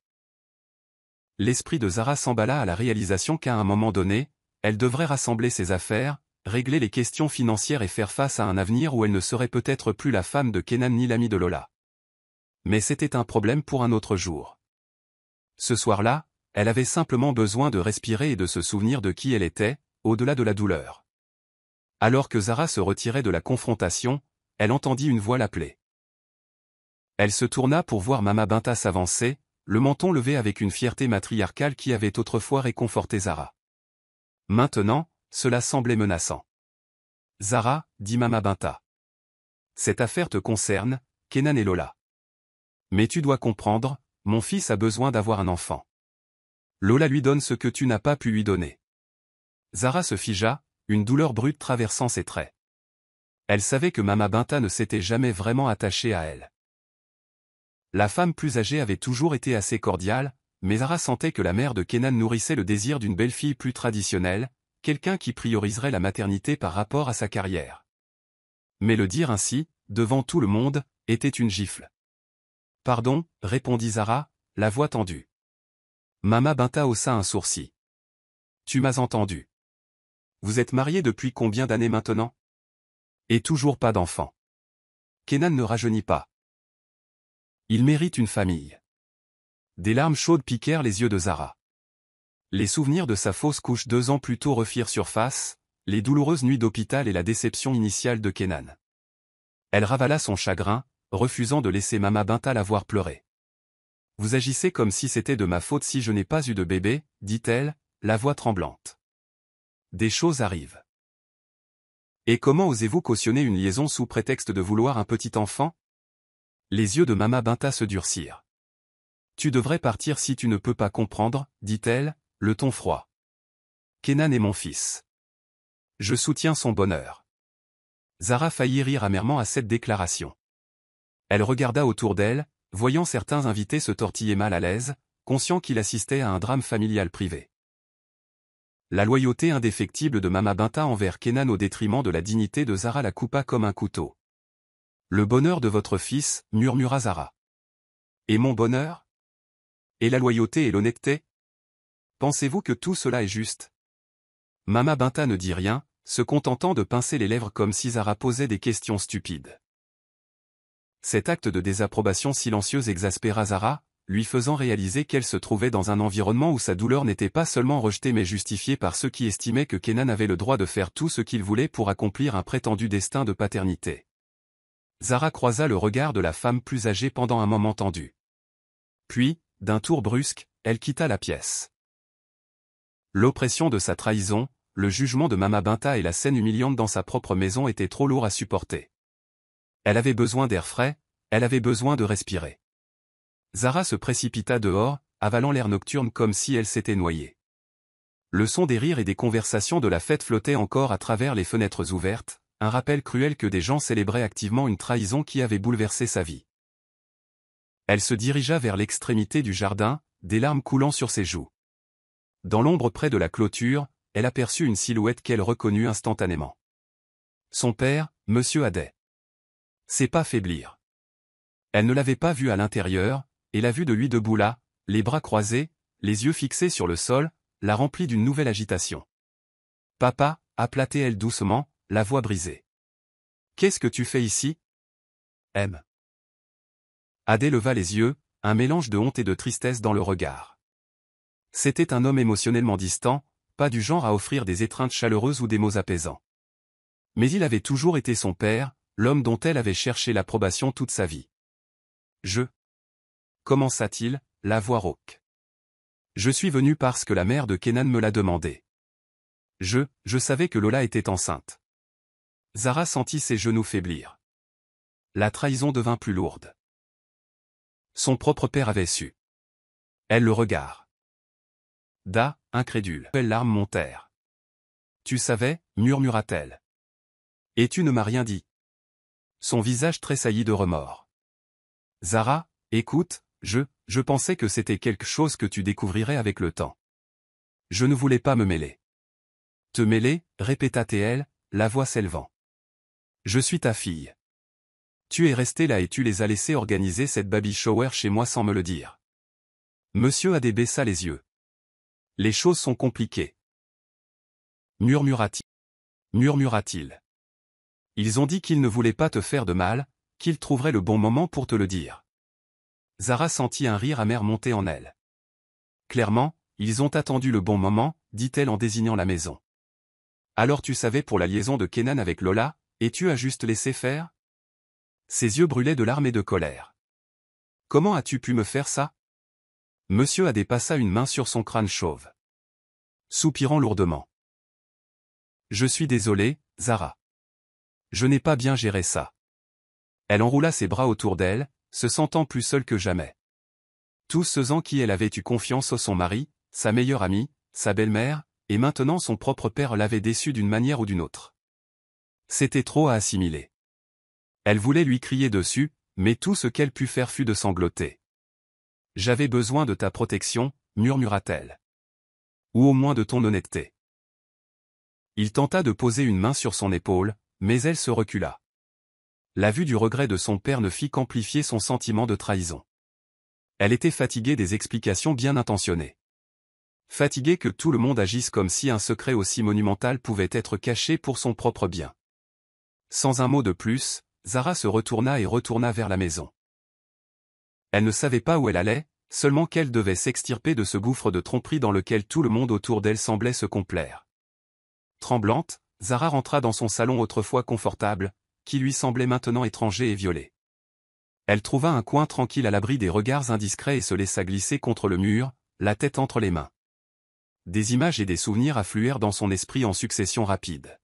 L'esprit de Zara s'emballa à la réalisation qu'à un moment donné, elle devrait rassembler ses affaires, régler les questions financières et faire face à un avenir où elle ne serait peut-être plus la femme de Kenan ni l'amie de Lola. Mais c'était un problème pour un autre jour. Ce soir-là, elle avait simplement besoin de respirer et de se souvenir de qui elle était, au-delà de la douleur. Alors que Zara se retirait de la confrontation, elle entendit une voix l'appeler. Elle se tourna pour voir Mama Binta s'avancer, le menton levé avec une fierté matriarcale qui avait autrefois réconforté Zara. Maintenant, cela semblait menaçant. « Zara, dit Mama Binta. Cette affaire te concerne, Kenan et Lola. Mais tu dois comprendre, mon fils a besoin d'avoir un enfant. Lola lui donne ce que tu n'as pas pu lui donner. » Zara se figea, une douleur brute traversant ses traits. Elle savait que Mama Binta ne s'était jamais vraiment attachée à elle. La femme plus âgée avait toujours été assez cordiale, mais Zara sentait que la mère de Kenan nourrissait le désir d'une belle-fille plus traditionnelle, quelqu'un qui prioriserait la maternité par rapport à sa carrière. Mais le dire ainsi, devant tout le monde, était une gifle. « Pardon, répondit Zara, la voix tendue. Mama Binta haussa un sourcil. « Tu m'as entendu. Vous êtes mariés depuis combien d'années maintenant? Et toujours pas d'enfant. » Kenan ne rajeunit pas. Il mérite une famille. Des larmes chaudes piquèrent les yeux de Zara. Les souvenirs de sa fausse couche 2 ans plus tôt refirent surface, les douloureuses nuits d'hôpital et la déception initiale de Kenan. Elle ravala son chagrin, refusant de laisser Mama Binta la voir pleurer. « Vous agissez comme si c'était de ma faute si je n'ai pas eu de bébé, dit-elle, la voix tremblante. Des choses arrivent. Et comment osez-vous cautionner une liaison sous prétexte de vouloir un petit enfant? » Les yeux de Mama Binta se durcirent. « Tu devrais partir si tu ne peux pas comprendre, dit-elle, le ton froid. Kenan est mon fils. Je soutiens son bonheur. » Zara faillit rire amèrement à cette déclaration. Elle regarda autour d'elle, voyant certains invités se tortiller mal à l'aise, conscients qu'il assistait à un drame familial privé. La loyauté indéfectible de Mama Binta envers Kenan au détriment de la dignité de Zara la coupa comme un couteau. « Le bonheur de votre fils, murmura Zara. Et mon bonheur? Et la loyauté et l'honnêteté? Pensez-vous que tout cela est juste? » Mama Binta ne dit rien, se contentant de pincer les lèvres comme si Zara posait des questions stupides. Cet acte de désapprobation silencieuse exaspéra Zara, lui faisant réaliser qu'elle se trouvait dans un environnement où sa douleur n'était pas seulement rejetée mais justifiée par ceux qui estimaient que Kenan avait le droit de faire tout ce qu'il voulait pour accomplir un prétendu destin de paternité. Zara croisa le regard de la femme plus âgée pendant un moment tendu. Puis, d'un tour brusque, elle quitta la pièce. L'oppression de sa trahison, le jugement de Mama Binta et la scène humiliante dans sa propre maison étaient trop lourds à supporter. Elle avait besoin d'air frais, elle avait besoin de respirer. Zara se précipita dehors, avalant l'air nocturne comme si elle s'était noyée. Le son des rires et des conversations de la fête flottait encore à travers les fenêtres ouvertes, un rappel cruel que des gens célébraient activement une trahison qui avait bouleversé sa vie. Elle se dirigea vers l'extrémité du jardin, des larmes coulant sur ses joues. Dans l'ombre près de la clôture, elle aperçut une silhouette qu'elle reconnut instantanément. Son père, Monsieur Adet. C'est pas faiblir. Elle ne l'avait pas vu à l'intérieur, et la vue de lui debout là, les bras croisés, les yeux fixés sur le sol, la remplit d'une nouvelle agitation. « Papa » appela-t-elle doucement, la voix brisée. « Qu'est-ce que tu fais ici? » M. Adet leva les yeux, un mélange de honte et de tristesse dans le regard. C'était un homme émotionnellement distant, pas du genre à offrir des étreintes chaleureuses ou des mots apaisants. Mais il avait toujours été son père, l'homme dont elle avait cherché l'approbation toute sa vie. « Je. » commença-t-il, la voix rauque. « Je suis venu parce que la mère de Kenan me l'a demandé. Je savais que Lola était enceinte. » Zara sentit ses genoux faiblir. La trahison devint plus lourde. Son propre père avait su. Elle le regarda. Incrédule. Les larmes montèrent. « Tu savais, murmura-t-elle. Et tu ne m'as rien dit. Son visage tressaillit de remords. Zara, écoute, je pensais que c'était quelque chose que tu découvrirais avec le temps. Je ne voulais pas me mêler. Te mêler, répéta-t-elle, la voix s'élevant. Je suis ta fille. Tu es resté là et tu les as laissés organiser cette baby shower chez moi sans me le dire. Monsieur Adé baissa les yeux. Les choses sont compliquées. Murmura-t-il. Murmura-t-il. Ils ont dit qu'ils ne voulaient pas te faire de mal, qu'ils trouveraient le bon moment pour te le dire. Zara sentit un rire amer monter en elle. Clairement, ils ont attendu le bon moment, dit-elle en désignant la maison. Alors tu savais pour la liaison de Kenan avec Lola, et tu as juste laissé faire? Ses yeux brûlaient de larmes et de colère. Comment as-tu pu me faire ça? Monsieur Adé passa une main sur son crâne chauve. Soupirant lourdement. Je suis désolé, Zara. Je n'ai pas bien géré ça. Elle enroula ses bras autour d'elle, se sentant plus seule que jamais. Tous ceux en qui elle avait eu confiance, son mari, sa meilleure amie, sa belle-mère, et maintenant son propre père l'avaient déçue d'une manière ou d'une autre. C'était trop à assimiler. Elle voulait lui crier dessus, mais tout ce qu'elle put faire fut de sangloter. « J'avais besoin de ta protection, murmura-t-elle. Ou au moins de ton honnêteté. » Il tenta de poser une main sur son épaule, mais elle se recula. La vue du regret de son père ne fit qu'amplifier son sentiment de trahison. Elle était fatiguée des explications bien intentionnées. Fatiguée que tout le monde agisse comme si un secret aussi monumental pouvait être caché pour son propre bien. Sans un mot de plus, Zara se retourna et retourna vers la maison. Elle ne savait pas où elle allait, seulement qu'elle devait s'extirper de ce gouffre de tromperie dans lequel tout le monde autour d'elle semblait se complaire. Tremblante, Zara rentra dans son salon autrefois confortable, qui lui semblait maintenant étranger et violé. Elle trouva un coin tranquille à l'abri des regards indiscrets et se laissa glisser contre le mur, la tête entre les mains. Des images et des souvenirs affluèrent dans son esprit en succession rapide.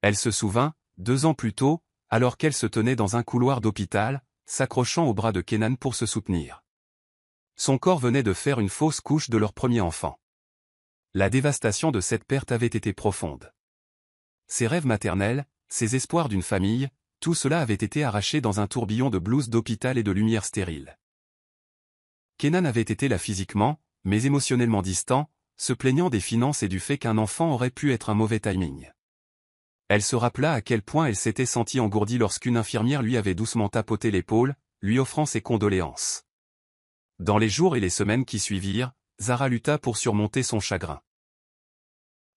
Elle se souvint, 2 ans plus tôt, alors qu'elle se tenait dans un couloir d'hôpital, s'accrochant au bras de Kenan pour se soutenir. Son corps venait de faire une fausse couche de leur premier enfant. La dévastation de cette perte avait été profonde. Ses rêves maternels, ses espoirs d'une famille, tout cela avait été arraché dans un tourbillon de blouses d'hôpital et de lumière stérile. Kenan avait été là physiquement, mais émotionnellement distant, se plaignant des finances et du fait qu'un enfant aurait pu être un mauvais timing. Elle se rappela à quel point elle s'était sentie engourdie lorsqu'une infirmière lui avait doucement tapoté l'épaule, lui offrant ses condoléances. Dans les jours et les semaines qui suivirent, Zara lutta pour surmonter son chagrin.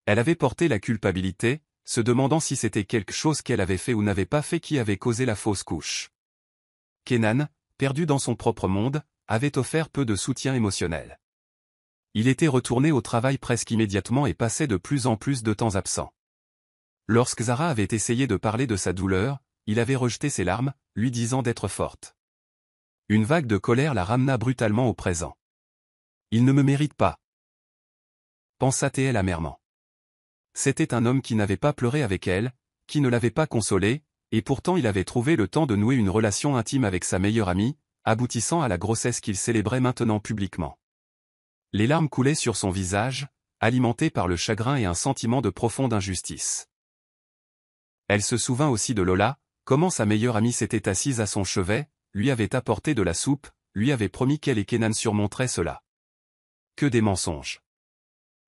Elle avait porté la culpabilité, se demandant si c'était quelque chose qu'elle avait fait ou n'avait pas fait qui avait causé la fausse couche. Kenan, perdu dans son propre monde, avait offert peu de soutien émotionnel. Il était retourné au travail presque immédiatement et passait de plus en plus de temps absent. Lorsque Zara avait essayé de parler de sa douleur, il avait rejeté ses larmes, lui disant d'être forte. Une vague de colère la ramena brutalement au présent. « Il ne me mérite pas. » pensa-t-elle amèrement. C'était un homme qui n'avait pas pleuré avec elle, qui ne l'avait pas consolée, et pourtant il avait trouvé le temps de nouer une relation intime avec sa meilleure amie, aboutissant à la grossesse qu'il célébrait maintenant publiquement. Les larmes coulaient sur son visage, alimentées par le chagrin et un sentiment de profonde injustice. Elle se souvint aussi de Lola, comment sa meilleure amie s'était assise à son chevet, lui avait apporté de la soupe, lui avait promis qu'elle et Kenan surmonteraient cela. Que des mensonges.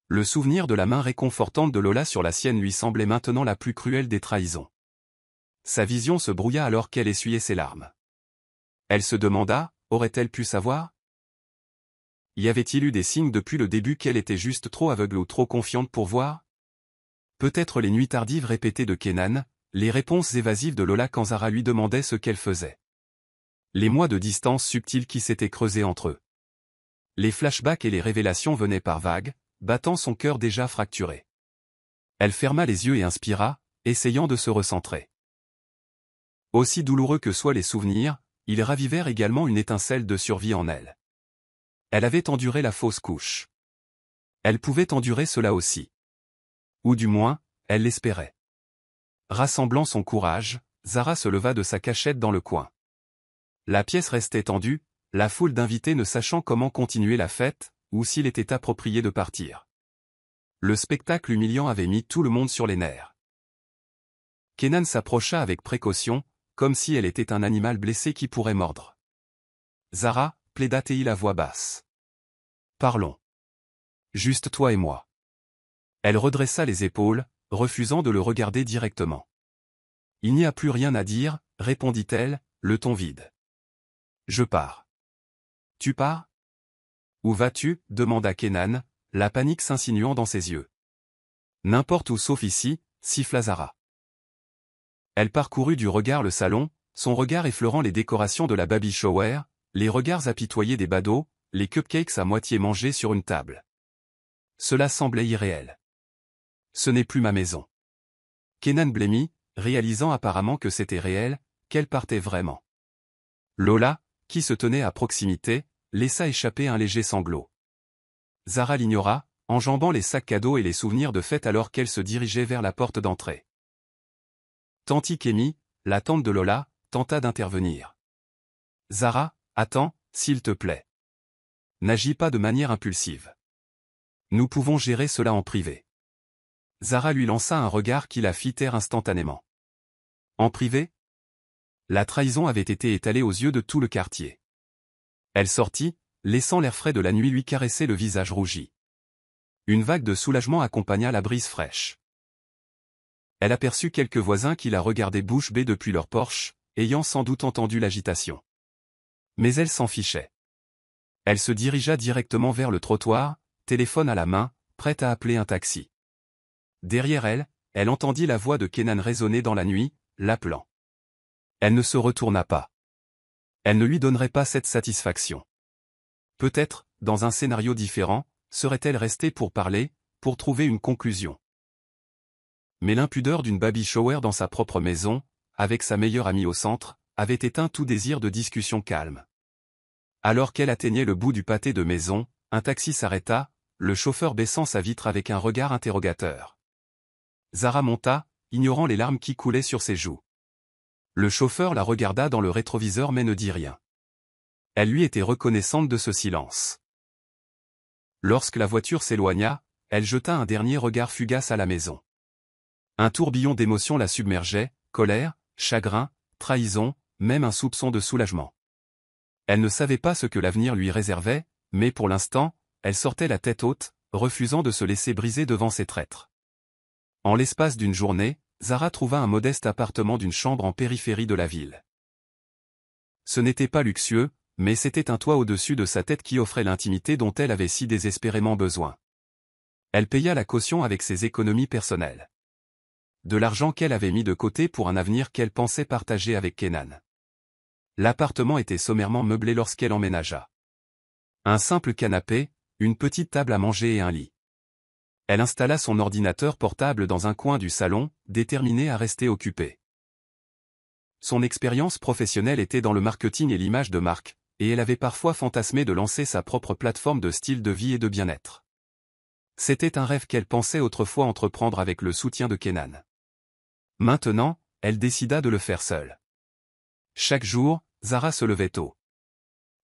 Le souvenir de la main réconfortante de Lola sur la sienne lui semblait maintenant la plus cruelle des trahisons. Sa vision se brouilla alors qu'elle essuyait ses larmes. Elle se demanda, aurait-elle pu savoir? Y avait-il eu des signes depuis le début qu'elle était juste trop aveugle ou trop confiante pour voir? Peut-être les nuits tardives répétées de Kenan, les réponses évasives de Lola quand Zara lui demandait ce qu'elle faisait. Les mois de distance subtile qui s'étaient creusés entre eux. Les flashbacks et les révélations venaient par vagues, battant son cœur déjà fracturé. Elle ferma les yeux et inspira, essayant de se recentrer. Aussi douloureux que soient les souvenirs, ils ravivèrent également une étincelle de survie en elle. Elle avait enduré la fausse couche. Elle pouvait endurer cela aussi. Ou du moins, elle l'espérait. Rassemblant son courage, Zara se leva de sa cachette dans le coin. La pièce restait tendue, la foule d'invités ne sachant comment continuer la fête, ou s'il était approprié de partir. Le spectacle humiliant avait mis tout le monde sur les nerfs. Kenan s'approcha avec précaution, comme si elle était un animal blessé qui pourrait mordre. Zara, plaida Théil à voix basse. Parlons. Juste toi et moi. Elle redressa les épaules, refusant de le regarder directement. Il n'y a plus rien à dire, répondit-elle, le ton vide. Je pars. Tu pars? Où vas-tu? Demanda Kenan, la panique s'insinuant dans ses yeux. N'importe où sauf ici, siffla Zara. Elle parcourut du regard le salon, son regard effleurant les décorations de la baby shower, les regards apitoyés des badauds, les cupcakes à moitié mangés sur une table. Cela semblait irréel. Ce n'est plus ma maison. Kenan blêmit, réalisant apparemment que c'était réel, qu'elle partait vraiment. Lola, qui se tenait à proximité, laissa échapper un léger sanglot. Zara l'ignora, enjambant les sacs cadeaux et les souvenirs de fête alors qu'elle se dirigeait vers la porte d'entrée. Tanti Kémy, la tante de Lola, tenta d'intervenir. Zara, attends, s'il te plaît. N'agis pas de manière impulsive. Nous pouvons gérer cela en privé. Zara lui lança un regard qui la fit taire instantanément. En privé? La trahison avait été étalée aux yeux de tout le quartier. Elle sortit, laissant l'air frais de la nuit lui caresser le visage rougi. Une vague de soulagement accompagna la brise fraîche. Elle aperçut quelques voisins qui la regardaient bouche bée depuis leur porche, ayant sans doute entendu l'agitation. Mais elle s'en fichait. Elle se dirigea directement vers le trottoir, téléphone à la main, prête à appeler un taxi. Derrière elle, elle entendit la voix de Kenan résonner dans la nuit, l'appelant. Elle ne se retourna pas. Elle ne lui donnerait pas cette satisfaction. Peut-être, dans un scénario différent, serait-elle restée pour parler, pour trouver une conclusion. Mais l'impudeur d'une baby shower dans sa propre maison, avec sa meilleure amie au centre, avait éteint tout désir de discussion calme. Alors qu'elle atteignait le bout du pâté de maison, un taxi s'arrêta, le chauffeur baissant sa vitre avec un regard interrogateur. Zara monta, ignorant les larmes qui coulaient sur ses joues. Le chauffeur la regarda dans le rétroviseur mais ne dit rien. Elle lui était reconnaissante de ce silence. Lorsque la voiture s'éloigna, elle jeta un dernier regard fugace à la maison. Un tourbillon d'émotions la submergeait, colère, chagrin, trahison, même un soupçon de soulagement. Elle ne savait pas ce que l'avenir lui réservait, mais pour l'instant, elle sortait la tête haute, refusant de se laisser briser devant ces traîtres. En l'espace d'une journée, Zara trouva un modeste appartement d'une chambre en périphérie de la ville. Ce n'était pas luxueux, mais c'était un toit au-dessus de sa tête qui offrait l'intimité dont elle avait si désespérément besoin. Elle paya la caution avec ses économies personnelles. De l'argent qu'elle avait mis de côté pour un avenir qu'elle pensait partager avec Kenan. L'appartement était sommairement meublé lorsqu'elle emménagea. Un simple canapé, une petite table à manger et un lit. Elle installa son ordinateur portable dans un coin du salon, déterminée à rester occupée. Son expérience professionnelle était dans le marketing et l'image de marque, et elle avait parfois fantasmé de lancer sa propre plateforme de style de vie et de bien-être. C'était un rêve qu'elle pensait autrefois entreprendre avec le soutien de Kenan. Maintenant, elle décida de le faire seule. Chaque jour, Zara se levait tôt.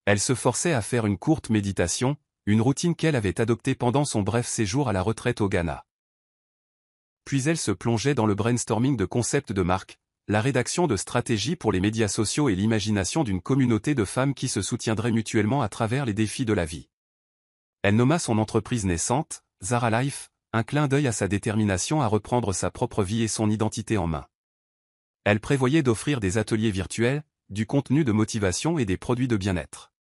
Elle se forçait à faire une courte méditation, une routine qu'elle avait adoptée pendant son bref séjour à la retraite au Ghana. Puis elle se plongeait dans le brainstorming de concepts de marque, la rédaction de stratégies pour les médias sociaux et l'imagination d'une communauté de femmes qui se soutiendraient mutuellement à travers les défis de la vie. Elle nomma son entreprise naissante, Zara Life, un clin d'œil à sa détermination à reprendre sa propre vie et son identité en main. Elle prévoyait d'offrir des ateliers virtuels, du contenu de motivation et des produits de bien-être.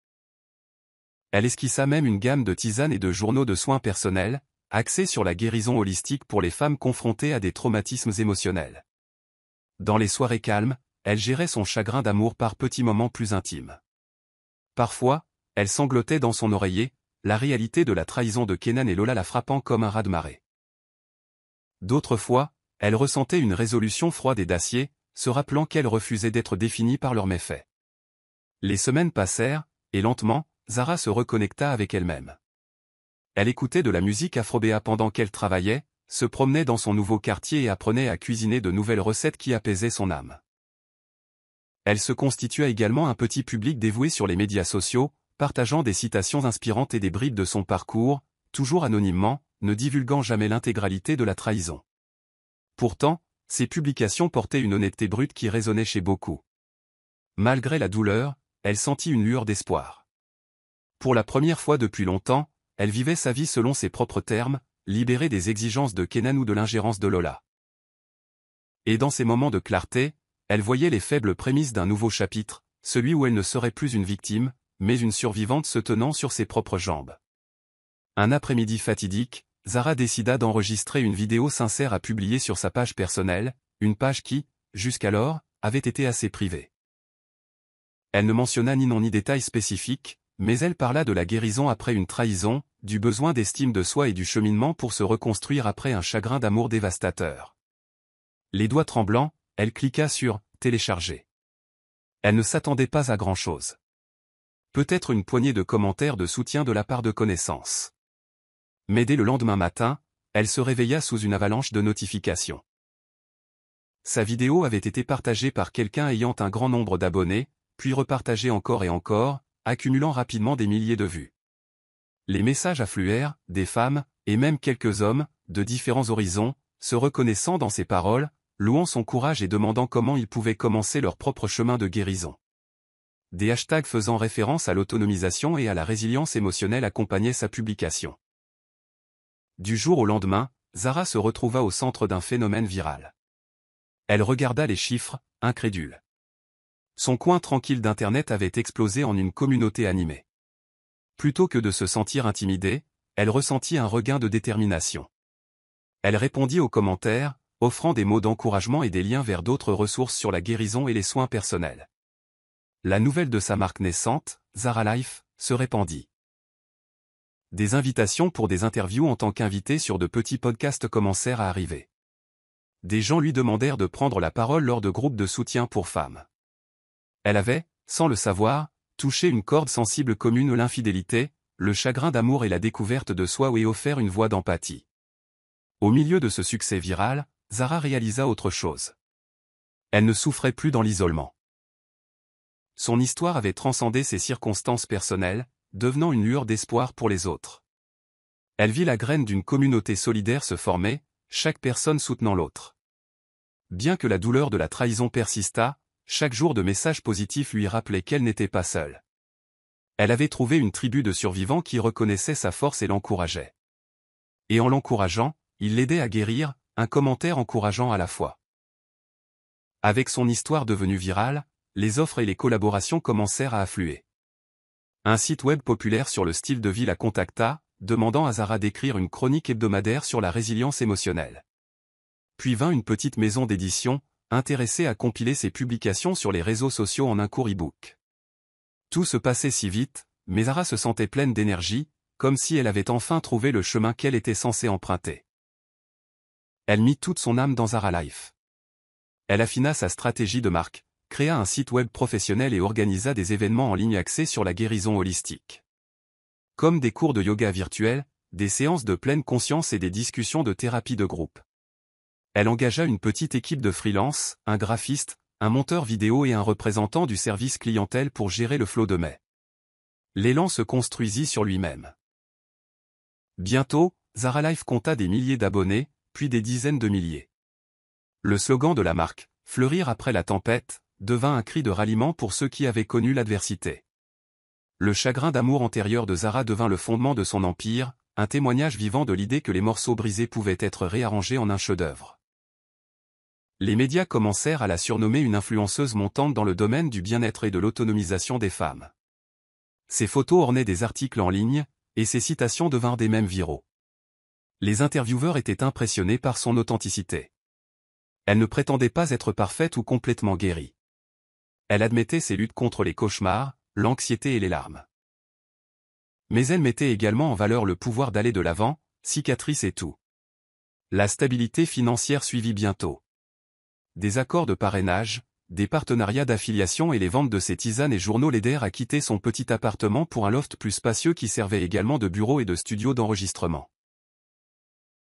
Elle esquissa même une gamme de tisanes et de journaux de soins personnels, axés sur la guérison holistique pour les femmes confrontées à des traumatismes émotionnels. Dans les soirées calmes, elle gérait son chagrin d'amour par petits moments plus intimes. Parfois, elle sanglotait dans son oreiller, la réalité de la trahison de Kenan et Lola la frappant comme un raz-de-marée. D'autres fois, elle ressentait une résolution froide et d'acier, se rappelant qu'elle refusait d'être définie par leurs méfaits. Les semaines passèrent, et lentement, Zara se reconnecta avec elle-même. Elle écoutait de la musique afro-béa pendant qu'elle travaillait, se promenait dans son nouveau quartier et apprenait à cuisiner de nouvelles recettes qui apaisaient son âme. Elle se constitua également un petit public dévoué sur les médias sociaux, partageant des citations inspirantes et des bribes de son parcours, toujours anonymement, ne divulguant jamais l'intégralité de la trahison. Pourtant, ces publications portaient une honnêteté brute qui résonnait chez beaucoup. Malgré la douleur, elle sentit une lueur d'espoir. Pour la première fois depuis longtemps, elle vivait sa vie selon ses propres termes, libérée des exigences de Kenan ou de l'ingérence de Lola. Et dans ces moments de clarté, elle voyait les faibles prémices d'un nouveau chapitre, celui où elle ne serait plus une victime, mais une survivante se tenant sur ses propres jambes. Un après-midi fatidique, Zara décida d'enregistrer une vidéo sincère à publier sur sa page personnelle, une page qui, jusqu'alors, avait été assez privée. Elle ne mentionna ni nom ni détails spécifiques, mais elle parla de la guérison après une trahison, du besoin d'estime de soi et du cheminement pour se reconstruire après un chagrin d'amour dévastateur. Les doigts tremblants, elle cliqua sur « Télécharger ». Elle ne s'attendait pas à grand-chose. Peut-être une poignée de commentaires de soutien de la part de connaissances. Mais dès le lendemain matin, elle se réveilla sous une avalanche de notifications. Sa vidéo avait été partagée par quelqu'un ayant un grand nombre d'abonnés, puis repartagée encore et encore, accumulant rapidement des milliers de vues. Les messages affluèrent, des femmes, et même quelques hommes, de différents horizons, se reconnaissant dans ses paroles, louant son courage et demandant comment ils pouvaient commencer leur propre chemin de guérison. Des hashtags faisant référence à l'autonomisation et à la résilience émotionnelle accompagnaient sa publication. Du jour au lendemain, Zara se retrouva au centre d'un phénomène viral. Elle regarda les chiffres, incrédule. Son coin tranquille d'Internet avait explosé en une communauté animée. Plutôt que de se sentir intimidée, elle ressentit un regain de détermination. Elle répondit aux commentaires, offrant des mots d'encouragement et des liens vers d'autres ressources sur la guérison et les soins personnels. La nouvelle de sa marque naissante, Zara Life, se répandit. Des invitations pour des interviews en tant qu'invitée sur de petits podcasts commencèrent à arriver. Des gens lui demandèrent de prendre la parole lors de groupes de soutien pour femmes. Elle avait, sans le savoir, touché une corde sensible commune: l'infidélité, le chagrin d'amour et la découverte de soi, et offert une voix d'empathie. Au milieu de ce succès viral, Zara réalisa autre chose. Elle ne souffrait plus dans l'isolement. Son histoire avait transcendé ses circonstances personnelles, devenant une lueur d'espoir pour les autres. Elle vit la graine d'une communauté solidaire se former, chaque personne soutenant l'autre. Bien que la douleur de la trahison persistât, chaque jour de messages positifs lui rappelait qu'elle n'était pas seule. Elle avait trouvé une tribu de survivants qui reconnaissaient sa force et l'encourageaient. Et en l'encourageant, il l'aidait à guérir, un commentaire encourageant à la fois. Avec son histoire devenue virale, les offres et les collaborations commencèrent à affluer. Un site web populaire sur le style de vie la contacta, demandant à Zara d'écrire une chronique hebdomadaire sur la résilience émotionnelle. Puis vint une petite maison d'édition, intéressée à compiler ses publications sur les réseaux sociaux en un court e-book. Tout se passait si vite, mais Zara se sentait pleine d'énergie, comme si elle avait enfin trouvé le chemin qu'elle était censée emprunter. Elle mit toute son âme dans Zara Life. Elle affina sa stratégie de marque, créa un site web professionnel et organisa des événements en ligne axés sur la guérison holistique. Comme des cours de yoga virtuels, des séances de pleine conscience et des discussions de thérapie de groupe. Elle engagea une petite équipe de freelance, un graphiste, un monteur vidéo et un représentant du service clientèle pour gérer le flot de mails. L'élan se construisit sur lui-même. Bientôt, Zara Life compta des milliers d'abonnés, puis des dizaines de milliers. Le slogan de la marque, « Fleurir après la tempête », devint un cri de ralliement pour ceux qui avaient connu l'adversité. Le chagrin d'amour antérieur de Zara devint le fondement de son empire, un témoignage vivant de l'idée que les morceaux brisés pouvaient être réarrangés en un chef-d'œuvre. Les médias commencèrent à la surnommer une influenceuse montante dans le domaine du bien-être et de l'autonomisation des femmes. Ses photos ornaient des articles en ligne, et ses citations devinrent des mèmes viraux. Les intervieweurs étaient impressionnés par son authenticité. Elle ne prétendait pas être parfaite ou complètement guérie. Elle admettait ses luttes contre les cauchemars, l'anxiété et les larmes. Mais elle mettait également en valeur le pouvoir d'aller de l'avant, cicatrices et tout. La stabilité financière suivit bientôt. Des accords de parrainage, des partenariats d'affiliation et les ventes de ses tisanes et journaux l'aidèrent à quitter son petit appartement pour un loft plus spacieux qui servait également de bureau et de studio d'enregistrement.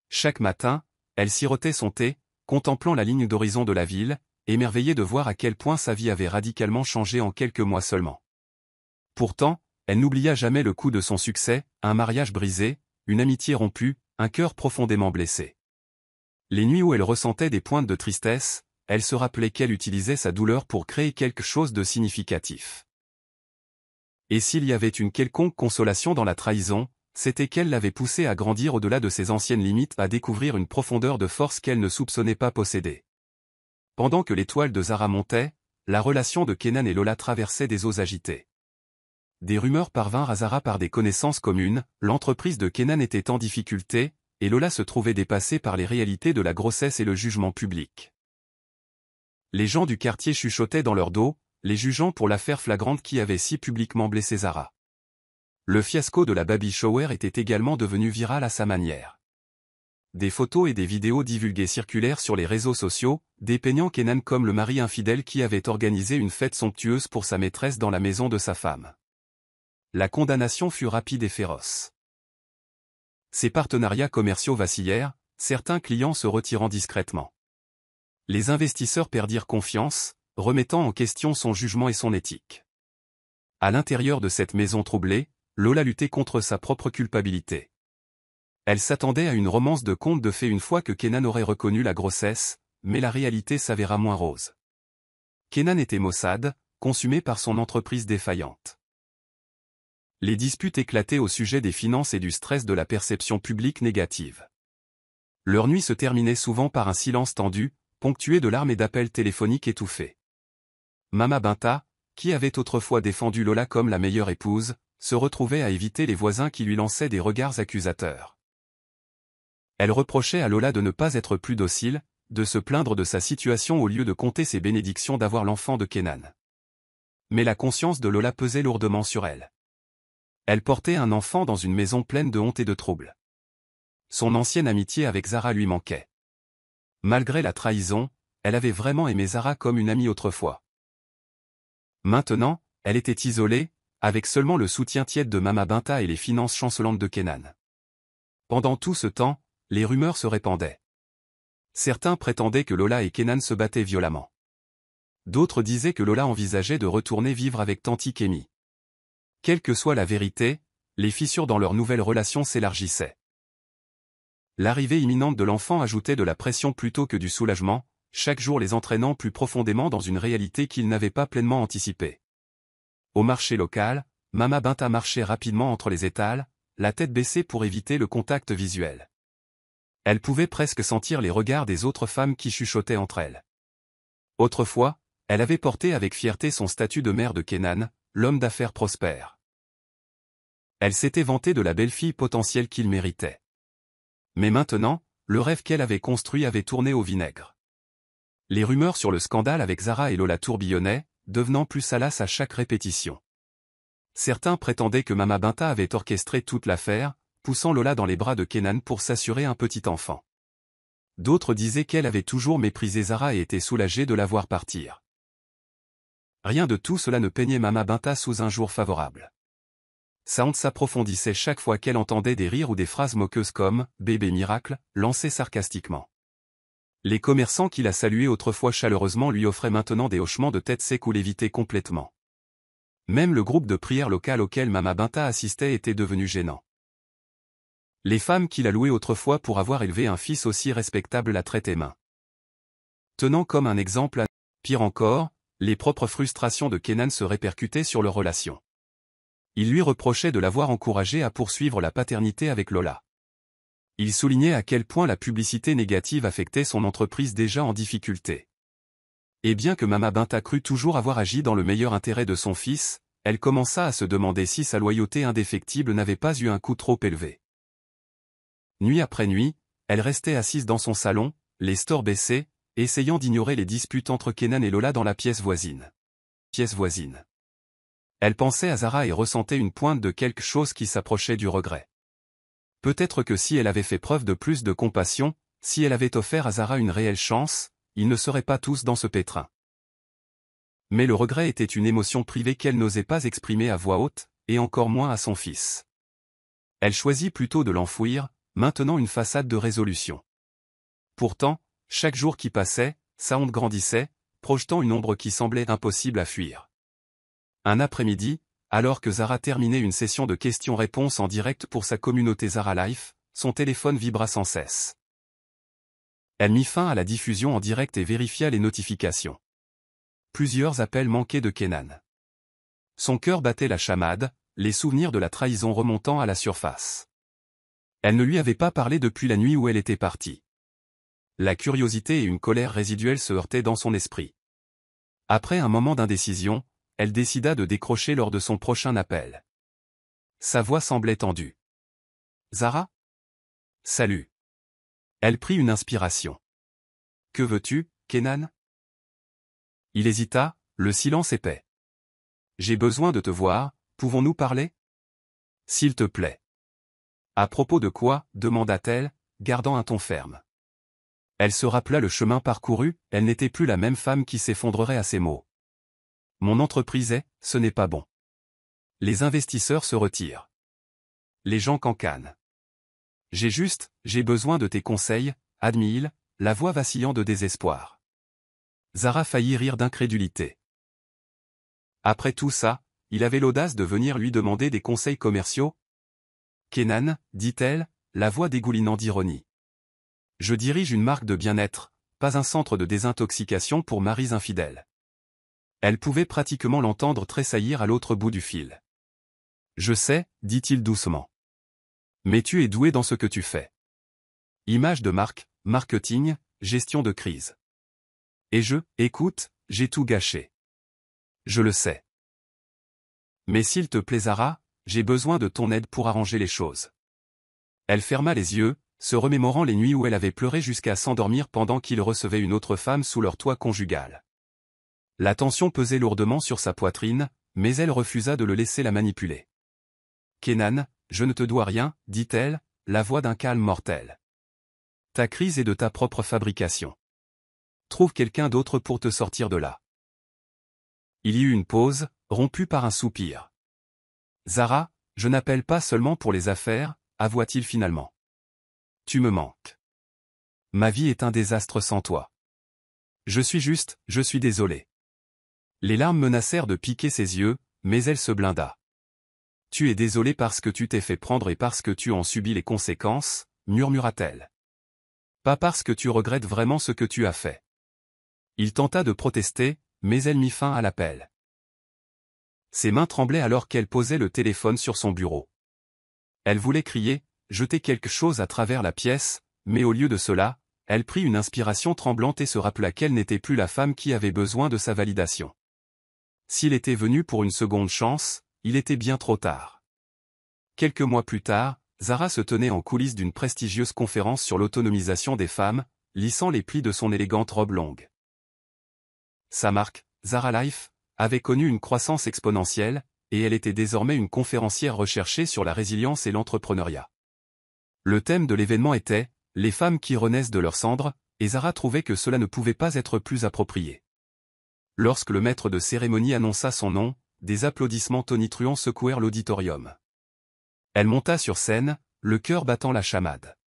Chaque matin, elle sirotait son thé, contemplant la ligne d'horizon de la ville, émerveillée de voir à quel point sa vie avait radicalement changé en quelques mois seulement. Pourtant, elle n'oublia jamais le coup de son succès, un mariage brisé, une amitié rompue, un cœur profondément blessé. Les nuits où elle ressentait des pointes de tristesse, elle se rappelait qu'elle utilisait sa douleur pour créer quelque chose de significatif. Et s'il y avait une quelconque consolation dans la trahison, c'était qu'elle l'avait poussée à grandir au-delà de ses anciennes limites, à découvrir une profondeur de force qu'elle ne soupçonnait pas posséder. Pendant que l'étoile de Zara montait, la relation de Kenan et Lola traversait des eaux agitées. Des rumeurs parvinrent à Zara par des connaissances communes, l'entreprise de Kenan était en difficulté, et Lola se trouvait dépassée par les réalités de la grossesse et le jugement public. Les gens du quartier chuchotaient dans leur dos, les jugeant pour l'affaire flagrante qui avait si publiquement blessé Zara. Le fiasco de la baby shower était également devenu viral à sa manière. Des photos et des vidéos divulguées circulèrent sur les réseaux sociaux, dépeignant Kenan comme le mari infidèle qui avait organisé une fête somptueuse pour sa maîtresse dans la maison de sa femme. La condamnation fut rapide et féroce. Ses partenariats commerciaux vacillèrent, certains clients se retirant discrètement. Les investisseurs perdirent confiance, remettant en question son jugement et son éthique. À l'intérieur de cette maison troublée, Lola luttait contre sa propre culpabilité. Elle s'attendait à une romance de conte de fées une fois que Kenan aurait reconnu la grossesse, mais la réalité s'avéra moins rose. Kenan était maussade, consumé par son entreprise défaillante. Les disputes éclataient au sujet des finances et du stress de la perception publique négative. Leur nuit se terminait souvent par un silence tendu, ponctué de larmes et d'appels téléphoniques étouffés. Mama Binta, qui avait autrefois défendu Lola comme la meilleure épouse, se retrouvait à éviter les voisins qui lui lançaient des regards accusateurs. Elle reprochait à Lola de ne pas être plus docile, de se plaindre de sa situation au lieu de compter ses bénédictions d'avoir l'enfant de Kenan. Mais la conscience de Lola pesait lourdement sur elle. Elle portait un enfant dans une maison pleine de honte et de troubles. Son ancienne amitié avec Zara lui manquait. Malgré la trahison, elle avait vraiment aimé Zara comme une amie autrefois. Maintenant, elle était isolée, avec seulement le soutien tiède de Mama Binta et les finances chancelantes de Kenan. Pendant tout ce temps, les rumeurs se répandaient. Certains prétendaient que Lola et Kenan se battaient violemment. D'autres disaient que Lola envisageait de retourner vivre avec Tanti Kémy. Quelle que soit la vérité, les fissures dans leur nouvelle relation s'élargissaient. L'arrivée imminente de l'enfant ajoutait de la pression plutôt que du soulagement, chaque jour les entraînant plus profondément dans une réalité qu'ils n'avaient pas pleinement anticipée. Au marché local, Mama Binta marchait rapidement entre les étals, la tête baissée pour éviter le contact visuel. Elle pouvait presque sentir les regards des autres femmes qui chuchotaient entre elles. Autrefois, elle avait porté avec fierté son statut de mère de Kenan, l'homme d'affaires prospère. Elle s'était vantée de la belle-fille potentielle qu'il méritait. Mais maintenant, le rêve qu'elle avait construit avait tourné au vinaigre. Les rumeurs sur le scandale avec Zara et Lola tourbillonnaient, devenant plus salaces à chaque répétition. Certains prétendaient que Mama Binta avait orchestré toute l'affaire, poussant Lola dans les bras de Kenan pour s'assurer un petit enfant. D'autres disaient qu'elle avait toujours méprisé Zara et était soulagée de la voir partir. Rien de tout cela ne peignait Mama Binta sous un jour favorable. Sa honte s'approfondissait chaque fois qu'elle entendait des rires ou des phrases moqueuses comme « bébé miracle » lancées sarcastiquement. Les commerçants qui la saluaient autrefois chaleureusement lui offraient maintenant des hochements de tête secs ou l'évitaient complètement. Même le groupe de prière local auquel Mama Binta assistait était devenu gênant. Les femmes qui la louaient autrefois pour avoir élevé un fils aussi respectable la traitaient main. Tenant comme un exemple à... Pire encore, les propres frustrations de Kenan se répercutaient sur leur relation. Il lui reprochait de l'avoir encouragée à poursuivre la paternité avec Lola. Il soulignait à quel point la publicité négative affectait son entreprise déjà en difficulté. Et bien que Mama Binta crut toujours avoir agi dans le meilleur intérêt de son fils, elle commença à se demander si sa loyauté indéfectible n'avait pas eu un coût trop élevé. Nuit après nuit, elle restait assise dans son salon, les stores baissés, essayant d'ignorer les disputes entre Kenan et Lola dans la pièce voisine. Elle pensait à Zara et ressentait une pointe de quelque chose qui s'approchait du regret. Peut-être que si elle avait fait preuve de plus de compassion, si elle avait offert à Zara une réelle chance, ils ne seraient pas tous dans ce pétrin. Mais le regret était une émotion privée qu'elle n'osait pas exprimer à voix haute, et encore moins à son fils. Elle choisit plutôt de l'enfouir, maintenant une façade de résolution. Pourtant, chaque jour qui passait, sa honte grandissait, projetant une ombre qui semblait impossible à fuir. Un après-midi, alors que Zara terminait une session de questions-réponses en direct pour sa communauté Zara Life, son téléphone vibra sans cesse. Elle mit fin à la diffusion en direct et vérifia les notifications. Plusieurs appels manquaient de Kenan. Son cœur battait la chamade, les souvenirs de la trahison remontant à la surface. Elle ne lui avait pas parlé depuis la nuit où elle était partie. La curiosité et une colère résiduelle se heurtaient dans son esprit. Après un moment d'indécision, elle décida de décrocher lors de son prochain appel. Sa voix semblait tendue. « Zara ? Salut. » Elle prit une inspiration. « Que veux-tu, Kenan ?» Il hésita, le silence épais. « J'ai besoin de te voir, pouvons-nous parler ? » « S'il te plaît. » « À propos de quoi ?» demanda-t-elle, gardant un ton ferme. Elle se rappela le chemin parcouru, elle n'était plus la même femme qui s'effondrerait à ces mots. « Mon entreprise est, ce n'est pas bon. Les investisseurs se retirent. Les gens cancanent. J'ai besoin de tes conseils, admit-il, la voix vacillant de désespoir. » Zara faillit rire d'incrédulité. Après tout ça, il avait l'audace de venir lui demander des conseils commerciaux ? Kenan, dit-elle, la voix dégoulinant d'ironie. Je dirige une marque de bien-être, pas un centre de désintoxication pour maris infidèles. Elle pouvait pratiquement l'entendre tressaillir à l'autre bout du fil. Je sais, dit-il doucement. Mais tu es doué dans ce que tu fais. Image de marque, marketing, gestion de crise. Et écoute, j'ai tout gâché. Je le sais. Mais s'il te plaît Zara, j'ai besoin de ton aide pour arranger les choses. Elle ferma les yeux, se remémorant les nuits où elle avait pleuré jusqu'à s'endormir pendant qu'il recevait une autre femme sous leur toit conjugal. La tension pesait lourdement sur sa poitrine, mais elle refusa de le laisser la manipuler. Kenan, je ne te dois rien, dit-elle, la voix d'un calme mortel. Ta crise est de ta propre fabrication. Trouve quelqu'un d'autre pour te sortir de là. Il y eut une pause, rompue par un soupir. Zara, je n'appelle pas seulement pour les affaires, avoua-t-il finalement. Tu me manques. Ma vie est un désastre sans toi. Je suis désolé. Les larmes menacèrent de piquer ses yeux, mais elle se blinda. Tu es désolé parce que tu t'es fait prendre et parce que tu en subis les conséquences, murmura-t-elle. Pas parce que tu regrettes vraiment ce que tu as fait. Il tenta de protester, mais elle mit fin à l'appel. Ses mains tremblaient alors qu'elle posait le téléphone sur son bureau. Elle voulait crier, jeter quelque chose à travers la pièce, mais au lieu de cela, elle prit une inspiration tremblante et se rappela qu'elle n'était plus la femme qui avait besoin de sa validation. S'il était venu pour une seconde chance, il était bien trop tard. Quelques mois plus tard, Zara se tenait en coulisses d'une prestigieuse conférence sur l'autonomisation des femmes, lissant les plis de son élégante robe longue. Sa marque, Zara Life, avait connu une croissance exponentielle, et elle était désormais une conférencière recherchée sur la résilience et l'entrepreneuriat. Le thème de l'événement était « Les femmes qui renaissent de leurs cendres », et Zara trouvait que cela ne pouvait pas être plus approprié. Lorsque le maître de cérémonie annonça son nom, des applaudissements tonitruants secouèrent l'auditorium. Elle monta sur scène, le cœur battant la chamade.